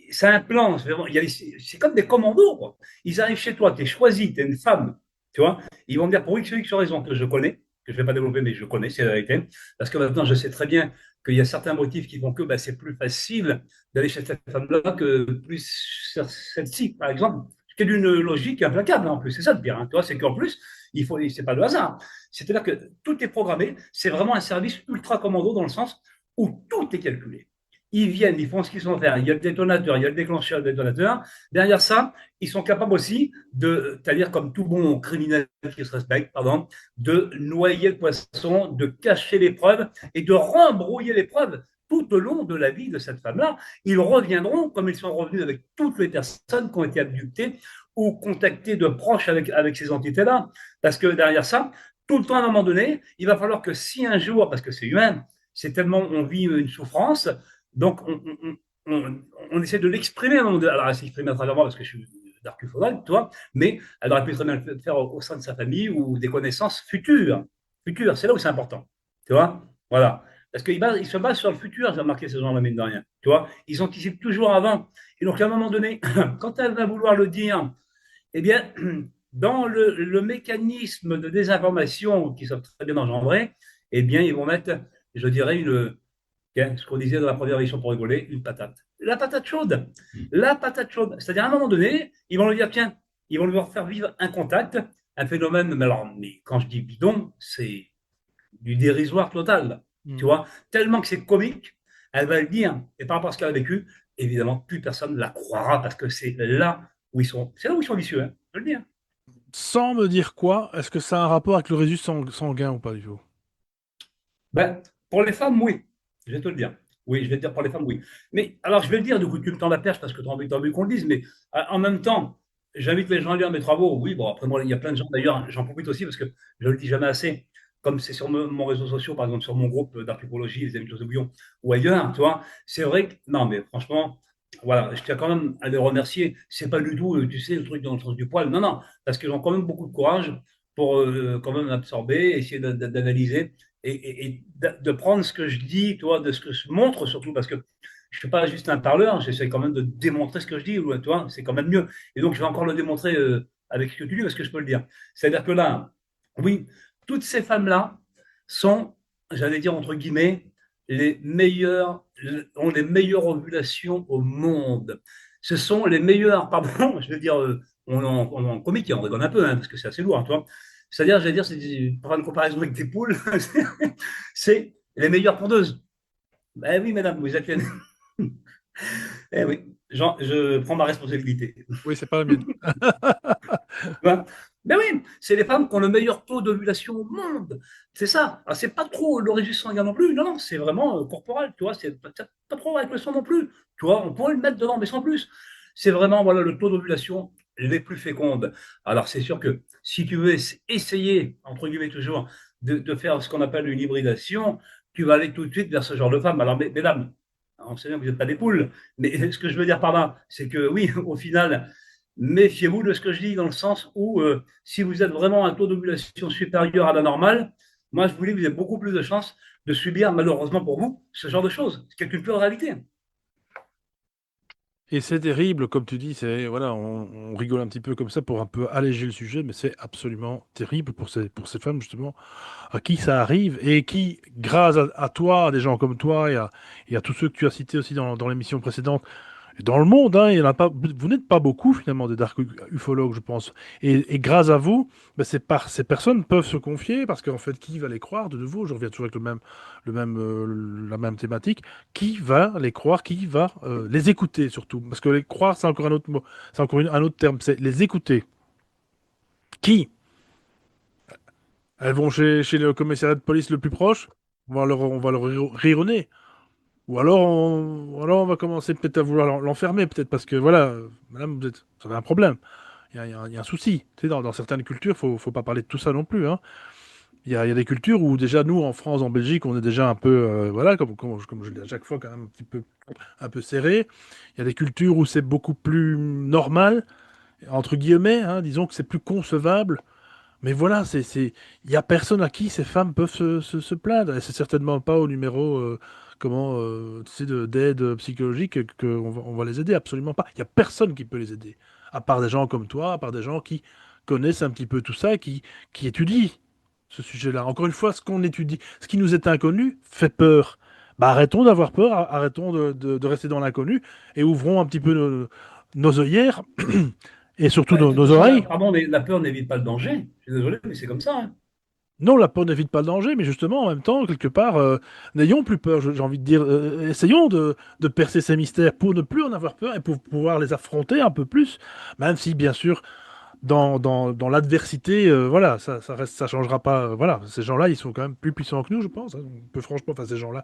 c'est un plan, c'est comme des commandos, quoi. Ils arrivent chez toi, tu es choisi, tu es une femme, tu vois. Ils vont me dire pour X ou X raison que je connais, que je ne vais pas développer, mais je connais, c'est la vérité. Parce que maintenant, je sais très bien qu'il y a certains motifs qui font que bah, c'est plus facile d'aller chez cette femme-là que plus celle-ci, par exemple. Ce qui est d'une logique implacable, hein, en plus. C'est ça le pire, hein, tu vois, c'est qu'en plus, c'est pas le hasard. C'est-à-dire que tout est programmé, c'est vraiment un service ultra commando dans le sens où tout est calculé. Ils viennent, ils font ce qu'ils sont faire. Il y a le détonateur, il y a le déclencheur, le détonateur. Derrière ça, ils sont capables aussi c'est-à-dire comme tout bon criminel qui se respecte, pardon, de noyer le poisson, de cacher les preuves et de rembrouiller les preuves tout au long de la vie de cette femme-là. Ils reviendront comme ils sont revenus avec toutes les personnes qui ont été abductées ou contactées de proches avec ces entités-là. Parce que derrière ça, tout le temps, à un moment donné, il va falloir que si un jour, parce que c'est humain, c'est tellement on vit une souffrance, donc on essaie de l'exprimer à un moment donné. Alors, elle s'exprime à travers moi parce que je suis d'arcufaudal, tu vois, mais elle aurait pu très bien le faire au sein de sa famille ou des connaissances futures. Futures, c'est là où c'est important, tu vois, voilà. Parce qu'ils se basent sur le futur, j'ai remarqué ces gens-là, mine de rien, tu vois. Ils anticipent toujours avant. Et donc, à un moment donné, quand elle va vouloir le dire, eh bien, dans le mécanisme de désinformation qui sont très bien engendrés, eh bien, ils vont mettre, je dirais, ce qu'on disait dans la première émission pour rigoler, une patate. La patate chaude. La patate chaude. C'est-à-dire, à un moment donné, ils vont lui dire, tiens, ils vont lui faire vivre un contact, un phénomène, mais quand je dis bidon, c'est du dérisoire total. Tu Mm. vois, tellement que c'est comique, elle va le dire, et par rapport à ce qu'elle a vécu, évidemment, plus personne ne la croira parce que c'est là où ils sont vicieux, hein, je veux le dire. Sans me dire quoi, est-ce que ça a un rapport avec le résus sanguin ou pas du tout? Ben, Pour les femmes, oui. Je vais te le dire. Oui, je vais te dire pour les femmes, oui. Mais alors, je vais le dire, du coup, tu me tends la perche parce que tu as envie qu'on le dise, mais en même temps, j'invite les gens à lire mes travaux. Oui, bon, après moi, il y a plein de gens, d'ailleurs, j'en profite aussi parce que je ne le dis jamais assez. Comme c'est sur mon réseau social, par exemple, sur mon groupe d'archéologie, les Amis de Bouillon, ou ailleurs, tu vois, c'est vrai que, non, mais franchement, voilà, je tiens quand même à les remercier. C'est pas du tout, tu sais, le truc dans le sens du poil. Non, non, parce qu'ils ont quand même beaucoup de courage pour quand même absorber, essayer d'analyser et de prendre ce que je dis, toi, de ce que je montre surtout, parce que je ne suis pas juste un parleur, j'essaie quand même de démontrer ce que je dis, ou, toi, c'est quand même mieux. Et donc, je vais encore le démontrer avec ce que tu dis, parce que je peux le dire. C'est-à-dire que là, oui, toutes ces femmes-là sont, j'allais dire entre guillemets, les meilleures, ont les meilleures ovulations au monde. Ce sont les meilleures, pardon, je veux dire, on en comique, on rigole un peu, hein, parce que c'est assez lourd, hein, toi. C'est-à-dire, j'allais dire, pour faire une comparaison avec des poules, c'est les meilleures pondeuses. Ben oui, madame, vous êtes les... Eh oui, Jean, je prends ma responsabilité. Oui, c'est pas la mienne. Ben, ben oui, c'est les femmes qui ont le meilleur taux d'ovulation au monde. C'est ça. Alors, c'est pas trop l'origine sanguine non plus. Non, non, c'est vraiment corporel, tu vois. C'est pas trop avec le sang non plus. Tu vois, on pourrait le mettre dedans, mais sans plus. C'est vraiment, voilà, le taux d'ovulation les plus fécondes. Alors, c'est sûr que si tu veux essayer, entre guillemets toujours, de faire ce qu'on appelle une hybridation, tu vas aller tout de suite vers ce genre de femme. Alors, mesdames, on sait bien que vous n'êtes pas des poules, mais ce que je veux dire par là, c'est que oui, au final, méfiez-vous de ce que je dis dans le sens où si vous êtes vraiment à un taux d'ovulation supérieur à la normale, moi je vous dis que vous avez beaucoup plus de chances de subir, malheureusement pour vous, ce genre de choses, ce qui est une pure réalité. Et c'est terrible, comme tu dis, c'est voilà, on rigole un petit peu comme ça pour un peu alléger le sujet, mais c'est absolument terrible pour ces femmes justement à qui ça arrive et qui, grâce à toi, à des gens comme toi et à tous ceux que tu as cités aussi dans l'émission précédente, dans le monde, hein, il y en a pas, vous n'êtes pas beaucoup finalement de dark ufologues, je pense. Et grâce à vous, ben, ces personnes peuvent se confier parce qu'en fait, qui va les croire de nouveau? Je reviens toujours avec la même thématique. Qui va les croire? Qui va les écouter surtout? Parce que les croire, c'est encore un autre mot, c'est encore un autre terme, c'est les écouter. Qui? Elles vont chez le commissariat de police le plus proche. On va leur rire au nez. Ou alors on va commencer peut-être à vouloir l'enfermer, peut-être parce que voilà, madame, vous avez un problème. Il y a un souci. Tu sais, dans certaines cultures, faut pas parler de tout ça non plus, hein. Il y a des cultures où déjà nous, en France, en Belgique, on est déjà un peu, voilà, comme je le dis à chaque fois, quand même un peu serré. Il y a des cultures où c'est beaucoup plus normal, entre guillemets, hein, disons que c'est plus concevable. Mais voilà, il y a personne à qui ces femmes peuvent se plaindre. Et c'est certainement pas au numéro, tu sais, d'aide psychologique on va les aider. Absolument pas. Il y a personne qui peut les aider. À part des gens comme toi, à part des gens qui connaissent un petit peu tout ça, qui étudient ce sujet-là. Encore une fois, ce qu'on étudie, ce qui nous est inconnu, fait peur. Bah, arrêtons d'avoir peur, arrêtons de rester dans l'inconnu et ouvrons un petit peu nos œillères et surtout Ouais, de toute nos façon, oreilles. pardon, mais la peur n'évite pas le danger. Je suis désolé, mais c'est comme ça, hein. Non, la peur n'évite pas le danger, mais justement, en même temps, quelque part, n'ayons plus peur, j'ai envie de dire. Essayons de percer ces mystères pour ne plus en avoir peur et pour pouvoir les affronter un peu plus, même si, bien sûr, dans l'adversité, voilà, ça reste, ça changera pas. Voilà, ces gens-là, ils sont quand même plus puissants que nous, je pense, hein. On peut franchement, enfin, ces gens-là,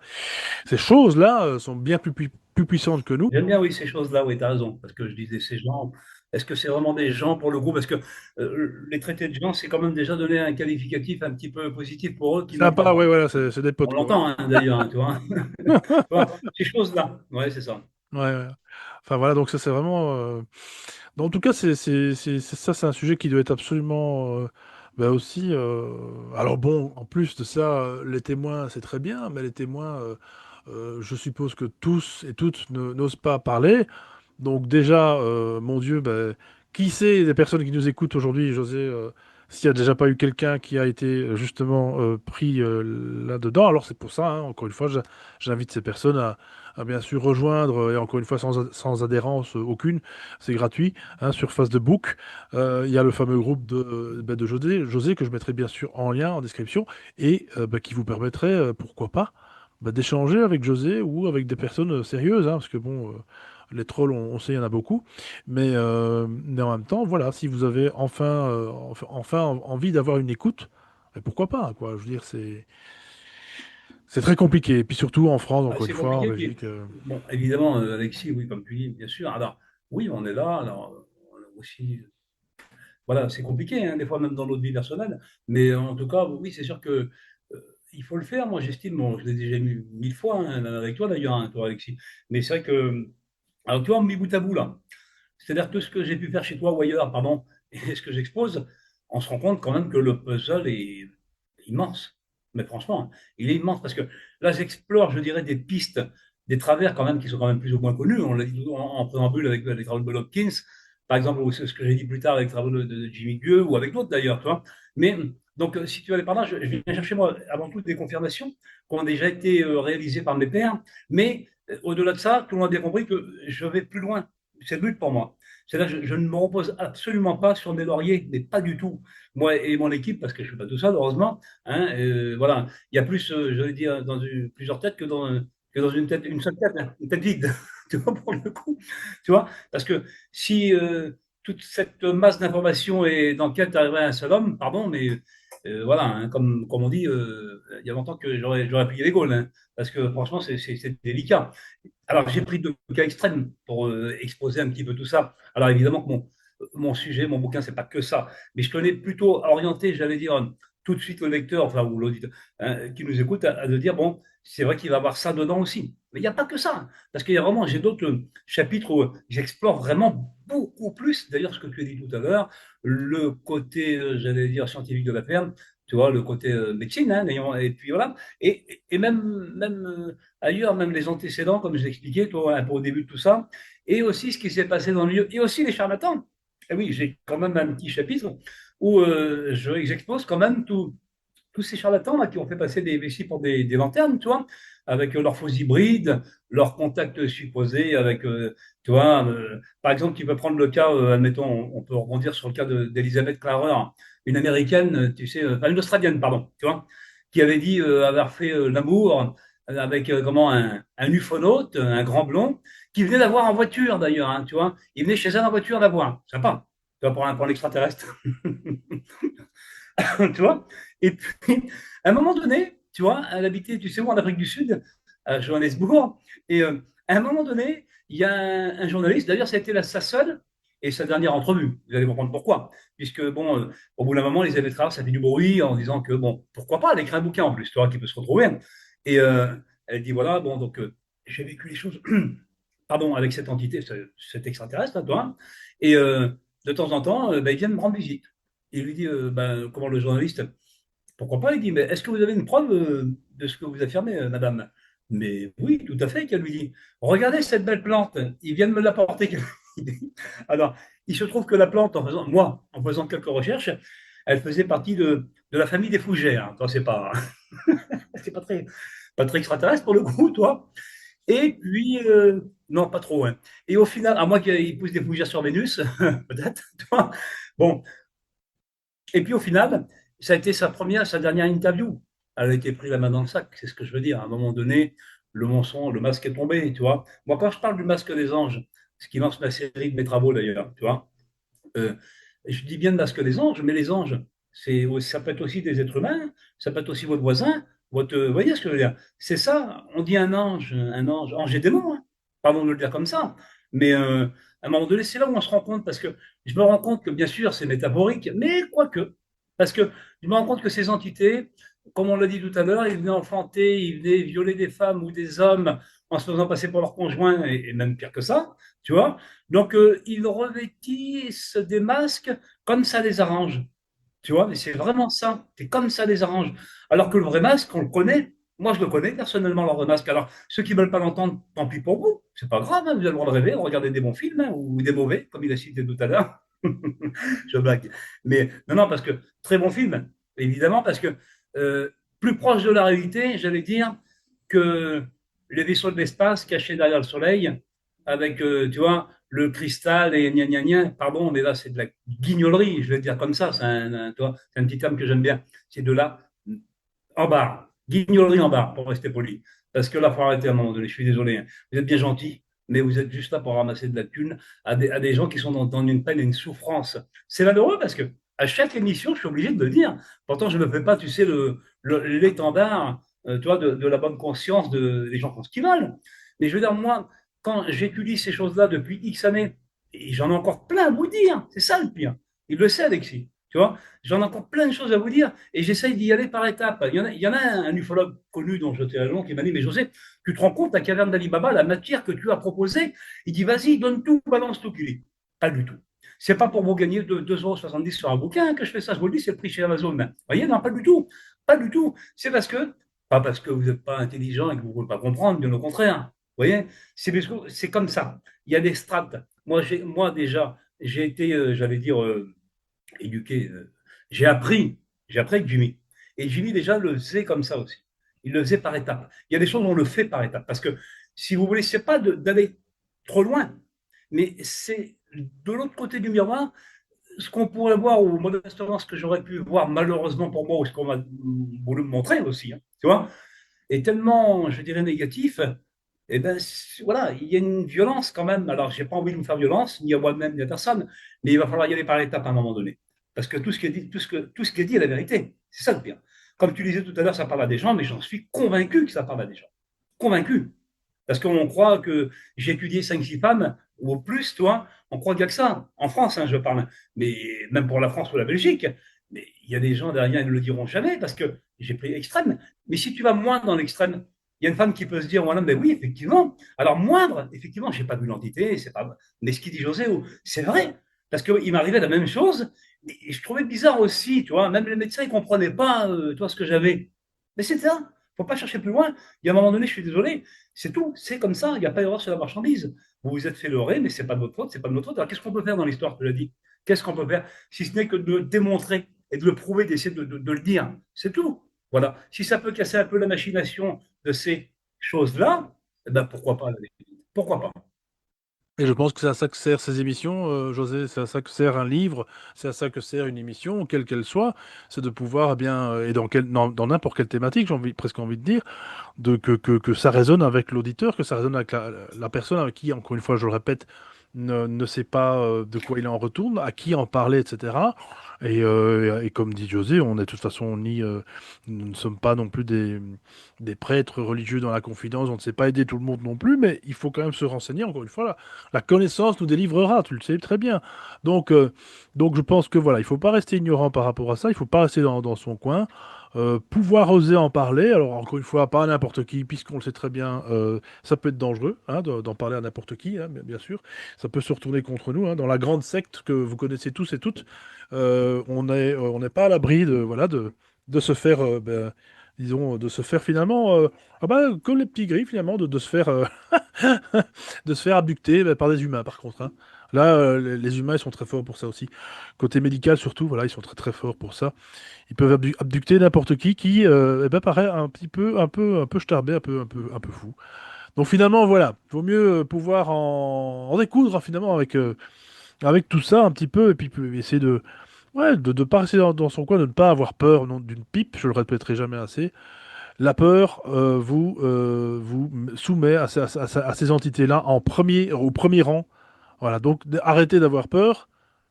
ces choses-là sont bien plus puissantes que nous. J'aime bien, oui, ces choses-là, oui, tu as raison. Parce que je disais, ces gens, est-ce que c'est vraiment des gens pour le coup? Parce que les traités de gens, c'est quand même déjà donner un qualificatif un petit peu positif pour eux qui n'ont Sympa, pas. ouais, voilà, c'est des On potes, quoi. l'entend, hein, d'ailleurs, hein, tu vois. Tu vois, ces choses-là. Ouais, c'est ça. Ouais, ouais. Enfin, voilà, donc ça, c'est vraiment. En tout cas, ça, c'est un sujet qui doit être absolument bah aussi. Alors bon, en plus de ça, les témoins, c'est très bien, mais les témoins, je suppose que tous et toutes n'osent pas parler. Donc déjà, mon Dieu, bah, qui sait des personnes qui nous écoutent aujourd'hui, José, s'il n'y a déjà pas eu quelqu'un qui a été justement pris là-dedans. Alors c'est pour ça, hein, encore une fois, j'invite ces personnes à bien sûr rejoindre, et encore une fois sans adhérence aucune, c'est gratuit, hein, sur Facebook. Il y a le fameux groupe de José, que je mettrai bien sûr en lien en description, et bah, qui vous permettrait, pourquoi pas, bah, d'échanger avec José ou avec des personnes sérieuses, hein, parce que bon, les trolls, on sait, il y en a beaucoup. Mais en même temps, voilà, si vous avez enfin envie d'avoir une écoute, pourquoi pas, quoi. Je veux dire, c'est très compliqué. Et puis surtout en France, Ah, encore une c'est fois, en compliqué. Belgique. Puis, bon, évidemment, Alexis, oui, comme tu dis, bien sûr. Alors, oui, on est là. Alors, on a aussi, voilà, c'est compliqué, hein, des fois, même dans notre vie personnelle. Mais en tout cas, oui, c'est sûr que il faut le faire. Moi, j'estime, bon, je l'ai déjà mis 1000 fois, hein, avec toi d'ailleurs, hein, toi, Alexis. Mais c'est vrai que, alors, tu vois, on met bout à bout, là. C'est-à-dire que ce que j'ai pu faire chez toi ou ailleurs, pardon, et ce que j'expose, on se rend compte quand même que le puzzle est immense. Mais franchement, hein, il est immense parce que là, j'explore, je dirais, des pistes, des travers quand même qui sont quand même plus ou moins connus. On l'a dit en préambule avec les travaux de Bob Hopkins, par exemple, ou ce que j'ai dit plus tard avec les travaux de Jimmy Gueux ou avec d'autres d'ailleurs, tu vois. Mais donc, si tu vas aller par là, je viens chercher moi avant tout des confirmations qui ont déjà été réalisées par mes pairs. Mais au-delà de ça, tout le monde a bien compris que je vais plus loin. C'est le but pour moi. C'est-à-dire que je ne me repose absolument pas sur mes lauriers, mais pas du tout. Moi et mon équipe, parce que je ne suis pas tout seul, heureusement, hein, voilà. Il y a plus, je veux dire, plusieurs têtes que dans une tête, une seule tête, hein, une tête vide, tu vois, pour le coup. Tu vois, parce que si toute cette masse d'informations et d'enquêtes arriverait à un seul homme, pardon, mais voilà, hein, comme on dit, il y a longtemps que j'aurais plié les Gaules, hein, parce que franchement, c'est délicat. Alors, j'ai pris deux cas extrêmes pour exposer un petit peu tout ça. Alors, évidemment que mon sujet, mon bouquin, c'est pas que ça. Mais je tenais plutôt à orienter, j'allais dire, tout de suite au lecteur, enfin, ou l'auditeur qui nous écoute, à de dire, bon, c'est vrai qu'il va y avoir ça dedans aussi. Mais il n'y a pas que ça. Parce qu'il y a vraiment, j'ai d'autres chapitres où j'explore vraiment beaucoup plus, d'ailleurs, ce que tu as dit tout à l'heure, le côté, j'allais dire, scientifique de l'affaire, tu vois, le côté médecine, hein, et puis voilà. Et même ailleurs, même les antécédents, comme je l'expliquais, toi, un peu au début de tout ça, et aussi ce qui s'est passé dans le milieu, et aussi les charlatans. Et oui, j'ai quand même un petit chapitre où j'expose quand même tous ces charlatans là, qui ont fait passer des vessies pour des lanternes, tu vois, avec leurs faux hybrides, leurs contacts supposés avec, tu vois, par exemple, tu peux prendre le cas, admettons, on peut rebondir sur le cas d'Elizabeth Clarer, une américaine, tu sais, enfin, une australienne, pardon, tu vois, qui avait dit avoir fait l'amour avec comment un ufonaute, un grand blond, qui venait la voir en voiture d'ailleurs, hein, tu vois, il venait chez elle en voiture la voir, sympa, tu vois, pour un extraterrestre. Tu vois. Et puis, à un moment donné, tu vois, elle habitait, tu sais où, en Afrique du Sud, à Johannesburg. Et à un moment donné, il y a un journaliste, d'ailleurs, ça a été sa seule et sa dernière entrevue. Vous allez comprendre pourquoi. Puisque, bon, au bout d'un moment, Elisabeth Traoré, ça fait du bruit en disant que, bon, pourquoi pas, elle écrit un bouquin en plus, tu vois, qui peut se retrouver. Et elle dit, voilà, bon, donc, j'ai vécu les choses, pardon, avec cette entité, cet extraterrestre, là, toi. Et de temps en temps, ben, il vient me rendre visite. Il lui dit, ben, comment le journaliste, pourquoi pas? Il dit, mais est-ce que vous avez une preuve de ce que vous affirmez, madame? Mais oui, tout à fait, qu'elle lui dit. Regardez cette belle plante, il vient de me l'apporter. Alors, il se trouve que la plante, en faisant quelques recherches, elle faisait partie de la famille des fougères. Toi, c'est pas, c'est pas très extraterrestre pour le coup, toi. Et puis, non, pas trop, hein. Et au final, à moins qu'il pousse des fougères sur Vénus, peut-être, tu vois. Bon, et puis au final, ça a été sa dernière interview. Elle a été prise la main dans le sac, c'est ce que je veux dire. À un moment donné, le mensonge, le masque est tombé, tu vois. Moi, quand je parle du masque des anges, ce qui lance ma série de mes travaux d'ailleurs, tu vois, euh, je dis bien le masque des anges, mais les anges, ça peut être aussi des êtres humains, ça peut être aussi votre voisin, vous voyez ce que je veux dire? C'est ça, on dit ange et démon, hein. Pardon de le dire comme ça, mais à un moment donné, c'est là où on se rend compte, parce que je me rends compte que bien sûr, c'est métaphorique, mais quoique, parce que je me rends compte que ces entités, comme on l'a dit tout à l'heure, ils venaient enfanter, ils venaient violer des femmes ou des hommes en se faisant passer pour leur conjoint, et même pire que ça, tu vois. Donc, ils revêtissent des masques comme ça les arrange. Tu vois, mais c'est vraiment ça. C'est comme ça les arrange. Alors que le vrai masque, on le connaît. Moi, je le connais personnellement, le vrai masque. Alors, ceux qui ne veulent pas l'entendre, tant pis pour vous. C'est pas grave, hein, vous avez le droit de rêver, de regarder des bons films hein, ou des mauvais, comme il a cité tout à l'heure. Je blague. Mais non, non, parce que très bon film, évidemment, parce que euh, plus proche de la réalité, j'allais dire, que les vaisseaux de l'espace cachés derrière le Soleil, avec, tu vois, le cristal et gna gna gna. Pardon, mais là, c'est de la guignolerie, je vais le dire comme ça. Tu vois, c'est un petit terme que j'aime bien. C'est de la en barre. Guignolerie en barre, pour rester poli. Parce que là, il faut arrêter à un moment donné. Je suis désolé, hein. Vous êtes bien gentil, mais vous êtes juste là pour ramasser de la thune à des gens qui sont dans une peine et une souffrance. C'est malheureux parce que à chaque émission, je suis obligé de le dire. Pourtant, je ne me fais pas, tu sais, l'étendard tu vois, de la bonne conscience des gens font ce qu'ils veulent. Mais je veux dire, moi, quand j'étudie ces choses-là depuis X années, et j'en ai encore plein à vous dire, c'est ça le pire. Il le sait, Alexis. Tu vois, j'en ai encore plein de choses à vous dire et j'essaye d'y aller par étapes. Il y en a un ufologue connu dont je t'ai le nom qui m'a dit, mais José, tu te rends compte, la caverne d'Ali Baba, la matière que tu as proposée, il dit, vas-y, donne tout, balance tout qu'il est. Pas du tout. C'est pas pour vous gagner 2,70 € sur un bouquin que je fais ça, je vous le dis, c'est le prix chez Amazon. Vous voyez, non, pas du tout. Pas du tout. C'est pas parce que vous n'êtes pas intelligent et que vous ne pouvez pas comprendre, bien au contraire. Vous voyez, c'est parce que c'est comme ça. Il y a des strates. Moi déjà, j'ai été, j'allais dire, éduqué. J'ai appris avec Jimmy. Et Jimmy, déjà, le faisait comme ça aussi. Il le faisait par étapes. Il y a des choses où on le fait par étapes. Parce que, si vous voulez, c'est pas d'aller trop loin, mais c'est de l'autre côté du miroir, ce qu'on pourrait voir, ou modestement ce que j'aurais pu voir malheureusement pour moi, ou ce qu'on m'a voulu me montrer aussi, hein, tu vois, est tellement, je dirais, négatif. Et ben voilà, il y a une violence quand même. Alors, j'ai pas envie de me faire violence, ni à moi-même, ni à personne, mais il va falloir y aller par étapes à un moment donné. Parce que tout ce qui est dit, tout ce qui est dit est la vérité. C'est ça le pire. Comme tu disais tout à l'heure, ça parle à des gens, mais j'en suis convaincu que ça parle à des gens. Convaincu. Parce qu'on croit que j'ai étudié 5 6 femmes, ou au plus, toi, on croit qu'il n'y a que ça. En France, hein, je parle. Mais même pour la France ou la Belgique. Mais il y a des gens derrière, ils ne le diront jamais parce que j'ai pris extrême. Mais si tu vas moins dans l'extrême, il y a une femme qui peut se dire, voilà, mais oui, effectivement. Alors, moindre, effectivement, je n'ai pas vu l'entité, c'est pas. Mais ce qu'il dit José, c'est vrai. Parce qu'il m'arrivait la même chose. Et je trouvais bizarre aussi, tu vois. Même les médecins, ils ne comprenaient pas, toi, ce que j'avais. Mais c'est ça. Il ne faut pas chercher plus loin. Il y a un moment donné, je suis désolé, c'est tout, c'est comme ça, il n'y a pas d'erreur sur la marchandise. Vous vous êtes fait leurrer, mais ce n'est pas de votre faute, c'est pas de notre faute. Alors qu'est-ce qu'on peut faire dans l'histoire, tu l'as dit? Qu'est-ce qu'on peut faire si ce n'est que de le démontrer et de le prouver, d'essayer de le dire? C'est tout. Voilà. Si ça peut casser un peu la machination de ces choses-là, eh ben pourquoi pas, pourquoi pas? Et je pense que c'est à ça que servent ces émissions, José, c'est à ça que sert un livre, c'est à ça que sert une émission, quelle qu'elle soit, c'est de pouvoir, eh bien, et dans n'importe quelle thématique, presque envie de dire, que ça résonne avec l'auditeur, que ça résonne avec la personne avec qui, encore une fois, je le répète, ne sait pas de quoi il en retourne, à qui en parler, etc. Et comme dit José, on est de toute façon nous ne sommes pas non plus des prêtres religieux dans la confidence, on ne sait pas aider tout le monde non plus, mais il faut quand même se renseigner, encore une fois, la connaissance nous délivrera, tu le sais très bien. Donc, euh, donc je pense que voilà, il faut pas rester ignorant par rapport à ça, il faut pas rester dans son coin. Pouvoir oser en parler, alors encore une fois, pas à n'importe qui, puisqu'on le sait très bien, ça peut être dangereux hein, d'en parler à n'importe qui, hein, bien sûr. Ça peut se retourner contre nous. Hein. Dans la grande secte que vous connaissez tous et toutes, on n'est pas à l'abri voilà, de se faire, disons, de se faire finalement, comme les petits gris finalement, de se faire, de se faire abducter par des humains par contre. Hein. Là, les humains, ils sont très forts pour ça aussi. Côté médical surtout, voilà, ils sont très très forts pour ça. Ils peuvent abducter n'importe qui, eh ben, paraît un petit peu, un peu starbé, un peu fou. Donc finalement, voilà, vaut mieux pouvoir en découdre hein, finalement avec tout ça un petit peu et puis essayer ouais, de pas rester dans son coin, de ne pas avoir peur non, d'une pipe. Je le répéterai jamais assez. La peur vous soumet à ces entités-là au premier rang. Voilà, donc arrêtez d'avoir peur.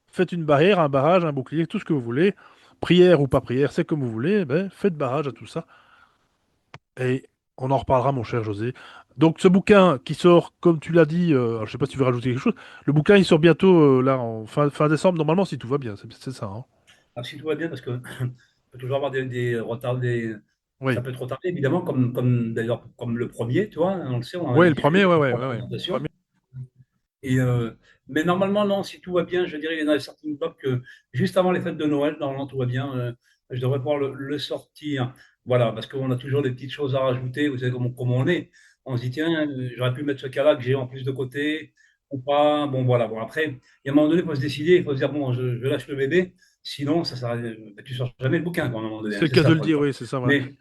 Faites une barrière, un barrage, un bouclier, tout ce que vous voulez. Prière ou pas prière, c'est comme vous voulez. Ben, faites barrage à tout ça. Et on en reparlera, mon cher José. Donc, ce bouquin qui sort, comme tu l'as dit, alors, je sais pas si tu veux rajouter quelque chose. Le bouquin, il sort bientôt, là, en fin décembre, normalement, si tout va bien. C'est ça, hein. Alors si tout va bien, parce que peut toujours avoir des retards, ça Oui. peut être retardé, évidemment, comme d'ailleurs comme le premier, tu vois, on le sait, on en a Ouais, le discuté premier, ouais, ouais, en ouais, ouais. présentation. Premier. Et, mais normalement, non, si tout va bien, je dirais, il y en a certains blocs que juste avant les fêtes de Noël, normalement, tout va bien. Je devrais pouvoir le sortir. Voilà, parce qu'on a toujours des petites choses à rajouter. Vous savez comment on est. On se dit, tiens, j'aurais pu mettre ce cas-là que j'ai en plus de côté ou pas. Bon, voilà. Bon, après, il y a un moment donné, il faut se décider. Il faut se dire, bon, je lâche le bébé. Sinon, tu sors jamais le bouquin, quoi, à un moment donné, C'est hein. le C'est cas ça de le le problème. dire, oui, c'est ça, voilà. Mais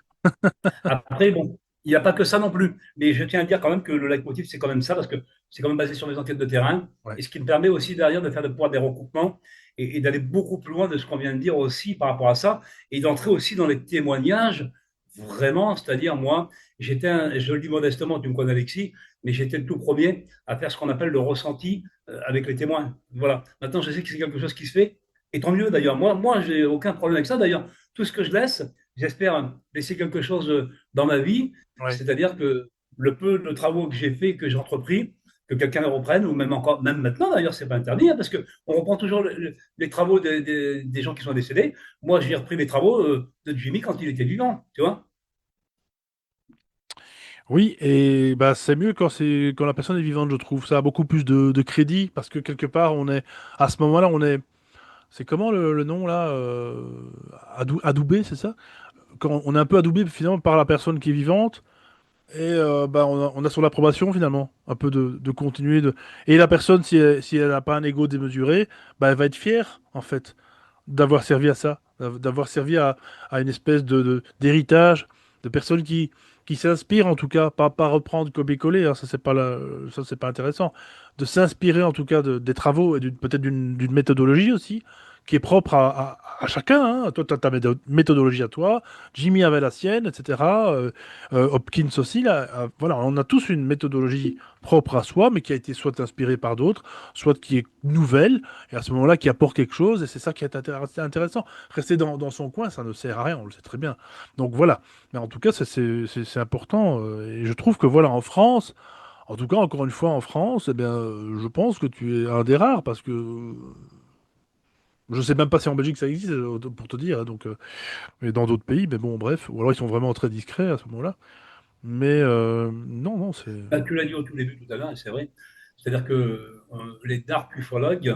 après, bon, il n'y a pas que ça non plus. Mais je tiens à dire quand même que le leitmotiv, c'est quand même ça, parce que c'est quand même basé sur des enquêtes de terrain. Ouais. Et ce qui me permet aussi derrière de faire de pouvoir des recoupements et d'aller beaucoup plus loin de ce qu'on vient de dire aussi par rapport à ça. Et d'entrer aussi dans les témoignages, vraiment. C'est-à-dire, moi, je le dis modestement, tu me connais Alexis, mais j'étais le tout premier à faire ce qu'on appelle le ressenti avec les témoins. Voilà. Maintenant, je sais que c'est quelque chose qui se fait. Et tant mieux d'ailleurs. Moi, j'ai aucun problème avec ça. D'ailleurs, tout ce que je laisse, j'espère laisser quelque chose dans ma vie, Ouais. c'est-à-dire que le peu de travaux que j'ai fait, que j'ai entrepris, que quelqu'un le reprenne, ou même encore, même maintenant d'ailleurs, c'est pas interdit, hein, parce que on reprend toujours les travaux des gens qui sont décédés. Moi, j'ai repris les travaux de Jimmy quand il était vivant, tu vois. Oui, et bah c'est mieux quand la personne est vivante, je trouve. Ça a beaucoup plus de crédit parce que quelque part, on est à ce moment-là, on est. C'est comment le nom là adoubé, c'est ça? Quand on est un peu adoubé finalement par la personne qui est vivante et bah on a son approbation finalement, un peu de continuer de. Et la personne, si elle n'a pas un ego démesuré, bah elle va être fière en fait d'avoir servi à ça, d'avoir servi à une espèce d'héritage, de personnes qui s'inspirent en tout cas, pas reprendre copier-coller, hein, ça c'est pas intéressant, de s'inspirer en tout cas des travaux et peut-être d'une méthodologie aussi, qui est propre à chacun, hein. Toi, tu as ta méthodologie à toi, Jimmy avait la sienne, etc. Hopkins aussi, là, voilà, on a tous une méthodologie propre à soi, mais qui a été soit inspirée par d'autres, soit qui est nouvelle, et à ce moment-là, qui apporte quelque chose, et c'est ça qui est intéressant. Rester dans son coin, ça ne sert à rien, on le sait très bien. Donc voilà. Mais en tout cas, c'est important. Et je trouve que voilà, en France, en tout cas, encore une fois, en France, eh bien, je pense que tu es un des rares, parce que je sais même pas si en Belgique ça existe, pour te dire, hein, donc, et dans d'autres pays, mais bon, bref, ou alors ils sont vraiment très discrets à ce moment-là. Mais non, non, c'est. Bah, tu l'as dit au tout début tout à l'heure, et c'est vrai. C'est-à-dire que les dark ufologues,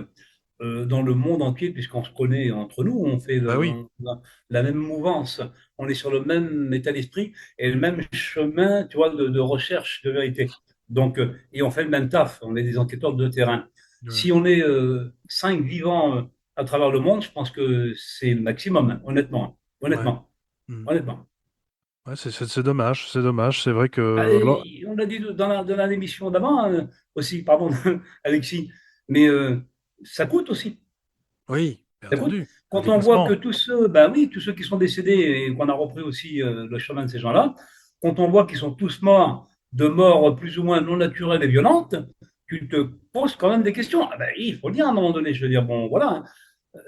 dans le monde entier, puisqu'on se connaît entre nous, Bah oui. on a la même mouvance, on est sur le même état d'esprit et le même chemin, tu vois, de recherche de vérité. Donc, et on fait le même taf, on est des enquêteurs de terrain. Ouais. Si on est 5 vivants à travers le monde, je pense que c'est le maximum, hein, honnêtement. Hein. Ouais. Honnêtement. Mm. Honnêtement. Ouais, c'est dommage, c'est dommage. C'est vrai Ah, que. et on l'a dit dans la émission d'avant aussi, pardon, Alexis, mais ça coûte aussi. Oui, bien Ça coûte. entendu. Un Quand on voit que déplacement. tous ceux, ben oui, tous ceux qui sont décédés et qu'on a repris aussi le chemin de ces gens-là, quand on voit qu'ils sont tous morts de morts plus ou moins non naturelles et violentes, tu te poses quand même des questions. Ah ben, il faut le dire à un moment donné. Je veux dire, bon, voilà, hein,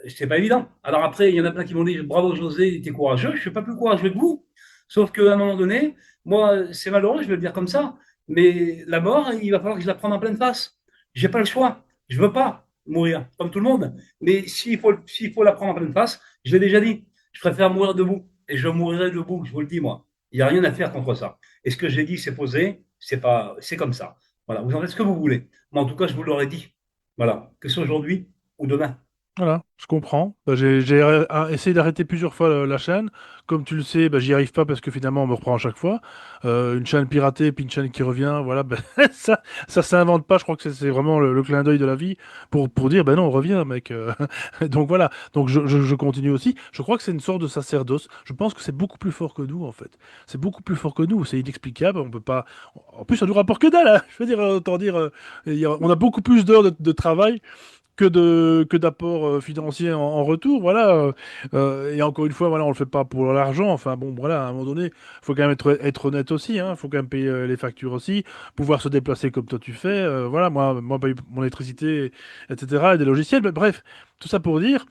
c'est pas évident. Alors après, il y en a plein qui m'ont dit bravo José, t'es courageux. Je suis pas plus courageux que vous. Sauf qu'à un moment donné, moi, c'est malheureux, je vais le dire comme ça, mais la mort, il va falloir que je la prenne en pleine face. J'ai pas le choix. Je veux pas mourir, comme tout le monde. Mais s'il faut la prendre en pleine face, je l'ai déjà dit, je préfère mourir debout. Et je mourrai debout, je vous le dis, moi. Il n'y a rien à faire contre ça. Et ce que j'ai dit, c'est posé, c'est comme ça. Voilà, vous en faites ce que vous voulez. Mais en tout cas, je vous l'aurais dit. Voilà, que ce soit aujourd'hui ou demain. Voilà, je comprends. Bah, j'ai essayé d'arrêter plusieurs fois la chaîne. Comme tu le sais, bah, j'y arrive pas parce que finalement on me reprend à chaque fois. Une chaîne piratée, puis une chaîne qui revient, voilà, bah, ça s'invente pas. Je crois que c'est vraiment le clin d'œil de la vie pour dire, ben non, reviens, mec. Donc voilà. Donc je continue aussi. Je crois que c'est une sorte de sacerdoce. Je pense que c'est beaucoup plus fort que nous, en fait. C'est beaucoup plus fort que nous. C'est inexplicable. On peut pas. En plus, ça nous rapporte que dalle, hein. Je veux dire, autant dire, on a beaucoup plus d'heures de travail que d'apports financiers en retour, voilà. Et encore une fois, voilà, on le fait pas pour l'argent. Enfin bon, voilà, à un moment donné, faut quand même être honnête aussi, hein. Faut quand même payer les factures aussi, pouvoir se déplacer comme toi tu fais. Voilà, moi, payer mon électricité, etc. Et des logiciels. Mais bref, tout ça pour dire,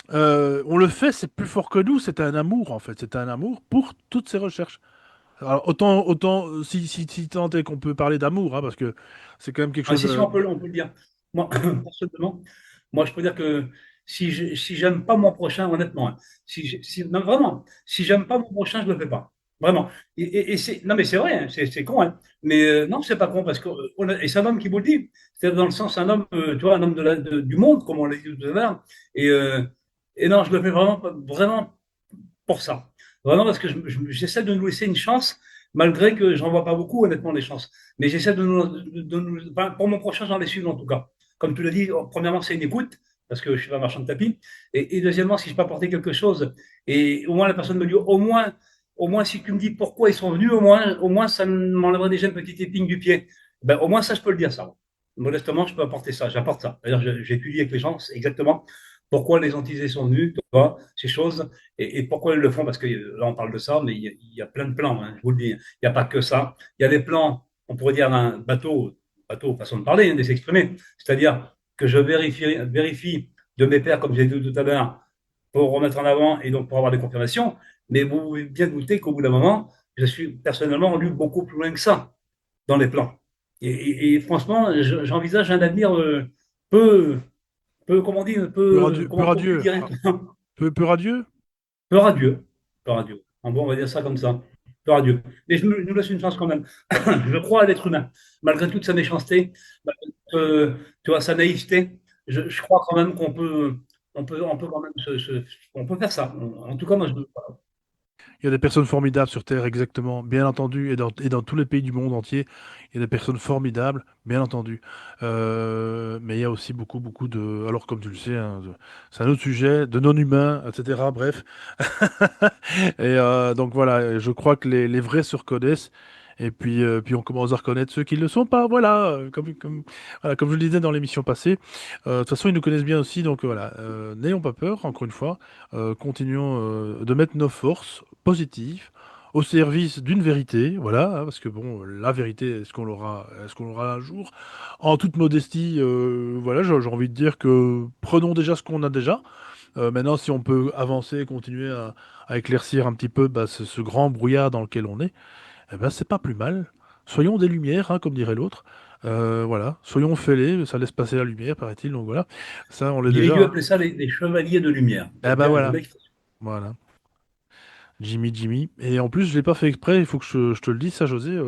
on le fait, c'est plus fort que nous. C'est un amour en fait. C'est un amour pour toutes ces recherches. Alors autant si tant est qu'on peut parler d'amour, hein, parce que c'est quand même quelque Ah, chose. si, si, on peut le dire. Moi, personnellement, moi, je peux dire que si j'aime pas mon prochain, honnêtement, hein, non, vraiment, si j'aime pas mon prochain, je le fais pas. Vraiment. Non, mais c'est vrai, hein, c'est con, hein. Mais non, c'est pas con parce que, et c'est un homme qui vous le dit. C'est dans le sens, un homme, tu vois, un homme du monde, comme on l'a dit tout à l'heure. Et, euh, et non, je le fais vraiment pour ça. Vraiment parce que j'essaie de nous laisser une chance, malgré que j'en vois pas beaucoup, honnêtement, les chances. Mais j'essaie enfin, pour mon prochain, j'en laisse une en tout cas. Comme tu l'as dit, premièrement, c'est une écoute, parce que je suis pas marchand de tapis. Et deuxièmement, si je peux apporter quelque chose, et au moins la personne me dit, au moins si tu me dis pourquoi ils sont venus, au moins ça m'enlèverait déjà une petite épine du pied. Ben, au moins ça, je peux le dire, ça. Modestement, je peux apporter ça, j'apporte ça. D'ailleurs, j'étudie avec les gens exactement pourquoi les antisés sont venus, tu vois, ces choses. Et pourquoi ils le font? Parce que là, on parle de ça, mais il y a plein de plans, hein, je vous le dis. Il n'y a pas que ça. Il y a les plans, on pourrait dire un bateau, façon de parler, hein, de s'exprimer. C'est-à-dire que je vérifie de mes pairs, comme j'ai dit tout à l'heure, pour remettre en avant et donc pour avoir des confirmations. Mais vous pouvez bien douter qu'au bout d'un moment, je suis personnellement lu beaucoup plus loin que ça dans les plans. Et franchement, j'envisage un avenir peu, comment on dit, Peu comment tu radieux. dirais, Ah, peu radieux? peu radieux, peu radieux. En bon, on va dire ça comme ça, peu radieux. Mais je nous laisse une chance quand même. Je crois à l'être humain, malgré toute sa méchanceté, malgré tu vois, sa naïveté. Je crois quand même on peut quand même on peut faire ça. En tout cas, moi, Il y a des personnes formidables sur Terre, exactement, bien entendu, et dans tous les pays du monde entier, il y a des personnes formidables, bien entendu. Mais il y a aussi beaucoup de... Alors, comme tu le sais, hein, c'est un autre sujet, de non-humains, etc. Bref. Et donc voilà, je crois que les vrais se reconnaissent. Et puis on commence à reconnaître ceux qui ne le sont pas. Voilà, voilà, comme je le disais dans l'émission passée. De toute façon, ils nous connaissent bien aussi. Donc voilà, n'ayons pas peur, encore une fois. Continuons de mettre nos forces positives au service d'une vérité. Voilà, hein, parce que bon, la vérité, est-ce qu'on l'aura un jour? En toute modestie, voilà, j'ai envie de dire que prenons déjà ce qu'on a déjà. Maintenant, si on peut avancer, continuer à éclaircir un petit peu bah, ce grand brouillard dans lequel on est, eh ben, c'est pas plus mal. Soyons des lumières, hein, comme dirait l'autre. Voilà, soyons fêlés, ça laisse passer la lumière, paraît-il. Donc voilà, ça, on l'est Jimmy déjà. Dieu Hein. appelait ça les chevaliers de lumière. Eh J'aime ben bien, voilà, j'aime. voilà. Jimmy. Et en plus, je l'ai pas fait exprès, il faut que je te le dise, ça, José.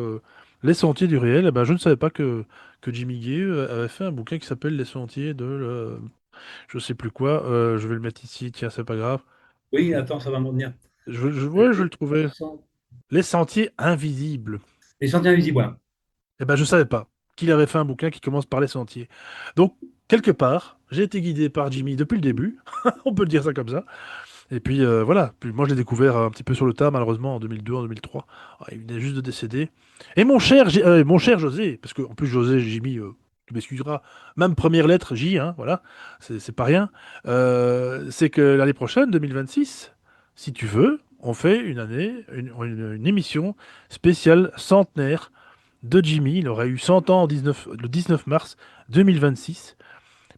Les Sentiers du réel, eh ben, je ne savais pas que Jimmy Gay avait fait un bouquin qui s'appelle Les Sentiers de... je sais plus quoi. Je vais le mettre ici, tiens, c'est pas grave. Oui, attends, ça va m'en venir. Ouais, je vais le Les, trouver. Les Sentiers invisibles. les sentiers invisibles, voilà. Eh ben, je savais pas qu'il avait fait un bouquin qui commence par les sentiers. Donc, quelque part, j'ai été guidé par Jimmy depuis le début. On peut le dire ça comme ça. Et puis, voilà. Puis moi, je l'ai découvert un petit peu sur le tas, malheureusement, en 2002, en 2003. Ah, il venait juste de décéder. Et mon cher José, parce qu'en plus, José, Jimmy, tu m'excuseras, même première lettre, J, hein, voilà, c'est pas rien. C'est que l'année prochaine, 2026, si tu veux, on fait une émission spéciale centenaire de Jimmy. Il aurait eu 100 ans le 19 mars 2026,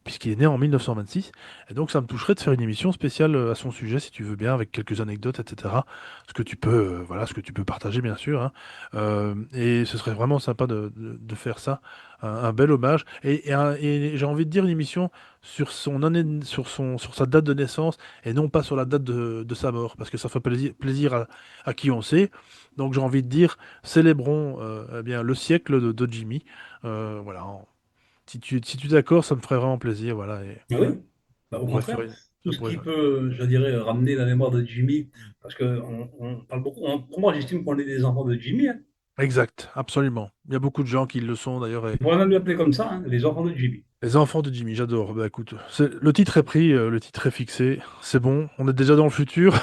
puisqu'il est né en 1926. Et donc, ça me toucherait de faire une émission spéciale à son sujet, si tu veux bien, avec quelques anecdotes, etc. Ce que tu peux, voilà, ce que tu peux partager, bien sûr. Hein. Et ce serait vraiment sympa de faire ça, un bel hommage. Et j'ai envie de dire une émission sur son année, sur sa date de naissance, et non pas sur la date de sa mort, parce que ça fait plaisir à qui on sait. Donc, j'ai envie de dire, célébrons eh bien, le siècle de Jimmy. Voilà, si tu es d'accord, ça me ferait vraiment plaisir, voilà, et Ah oui, on bah, au pourrait faire contraire, tout ça ce pourrait qui faire. peut, je dirais, ramener la mémoire de Jimmy, parce que on parle beaucoup, pour moi, j'estime qu'on est des enfants de Jimmy, hein. Exact, absolument. Il y a beaucoup de gens qui le sont d'ailleurs, et On pourrait même l'appeler comme ça, hein, les enfants de Jimmy. les enfants de Jimmy, j'adore. Bah écoute, le titre est pris, le titre est fixé, c'est bon, on est déjà dans le futur.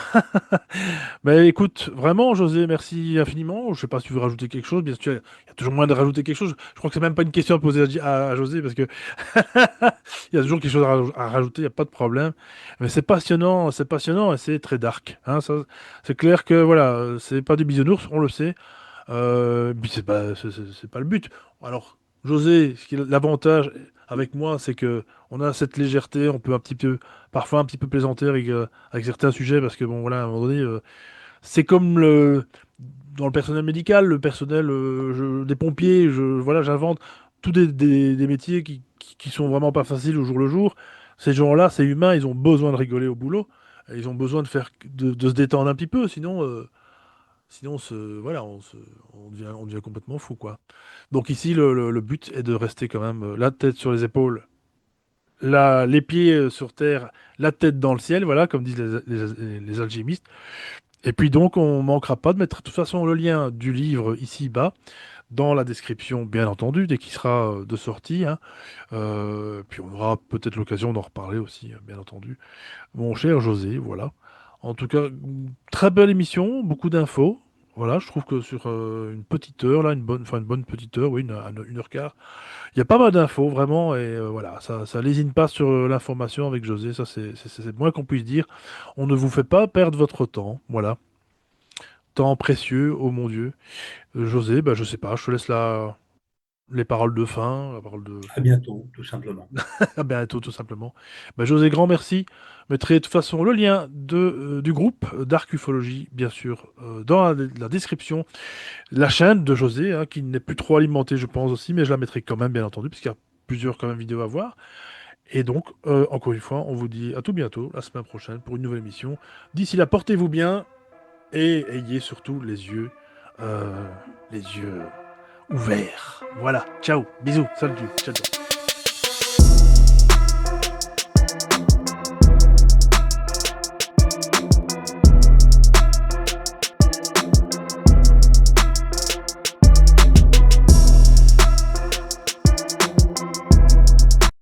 Mais écoute, vraiment, José, merci infiniment. Je sais pas si tu veux rajouter quelque chose, bien sûr, il y a toujours moyen de rajouter quelque chose. Je crois que c'est même pas une question à poser à José, parce que il y a toujours quelque chose à rajouter, il n'y a pas de problème. Mais c'est passionnant et c'est très dark. Hein, ça, c'est clair que voilà, c'est pas du bisounours, on le sait. Puis c'est pas le but. Alors, José, l'avantage avec moi, c'est que on a cette légèreté, on peut un petit peu, parfois un petit peu plaisanter avec certains sujets, parce que bon, voilà, à un moment donné, c'est comme dans le personnel médical, le personnel des pompiers, voilà, j'invente tous des métiers qui sont vraiment pas faciles au jour le jour. Ces gens-là, c'est humain, ils ont besoin de rigoler au boulot, et ils ont besoin de se détendre un petit peu, sinon, voilà, on devient complètement fou, quoi. Donc ici, le but est de rester quand même la tête sur les épaules, les pieds sur terre, la tête dans le ciel, voilà, comme disent les alchimistes. Et puis donc, on manquera pas de mettre de toute façon le lien du livre ici bas dans la description, bien entendu, dès qu'il sera de sortie. Hein. Puis on aura peut-être l'occasion d'en reparler aussi, bien entendu. Mon cher José, voilà. En tout cas, très belle émission, beaucoup d'infos. Voilà, je trouve que sur une petite heure, là, une bonne petite heure, oui, une heure quart, il y a pas mal d'infos, vraiment, et voilà, ça lésine pas sur l'information avec José, ça c'est le moins qu'on puisse dire. On ne vous fait pas perdre votre temps, voilà. Temps précieux, oh mon Dieu. José, bah, je sais pas, je te laisse la, les paroles de fin, la parole de... À bientôt, tout simplement. À bientôt, tout simplement. Bah, José, grand merci. Je mettrai de toute façon le lien du groupe Dark Ufologie, bien sûr, dans la description. La chaîne de José, hein, qui n'est plus trop alimentée, je pense aussi, mais je la mettrai quand même, bien entendu, parce qu'il y a plusieurs quand même vidéos à voir. Et donc, encore une fois, on vous dit à tout bientôt, la semaine prochaine, pour une nouvelle émission. D'ici là, portez-vous bien et ayez surtout les yeux ouverts. Voilà, ciao, bisous, salut, ciao, ciao.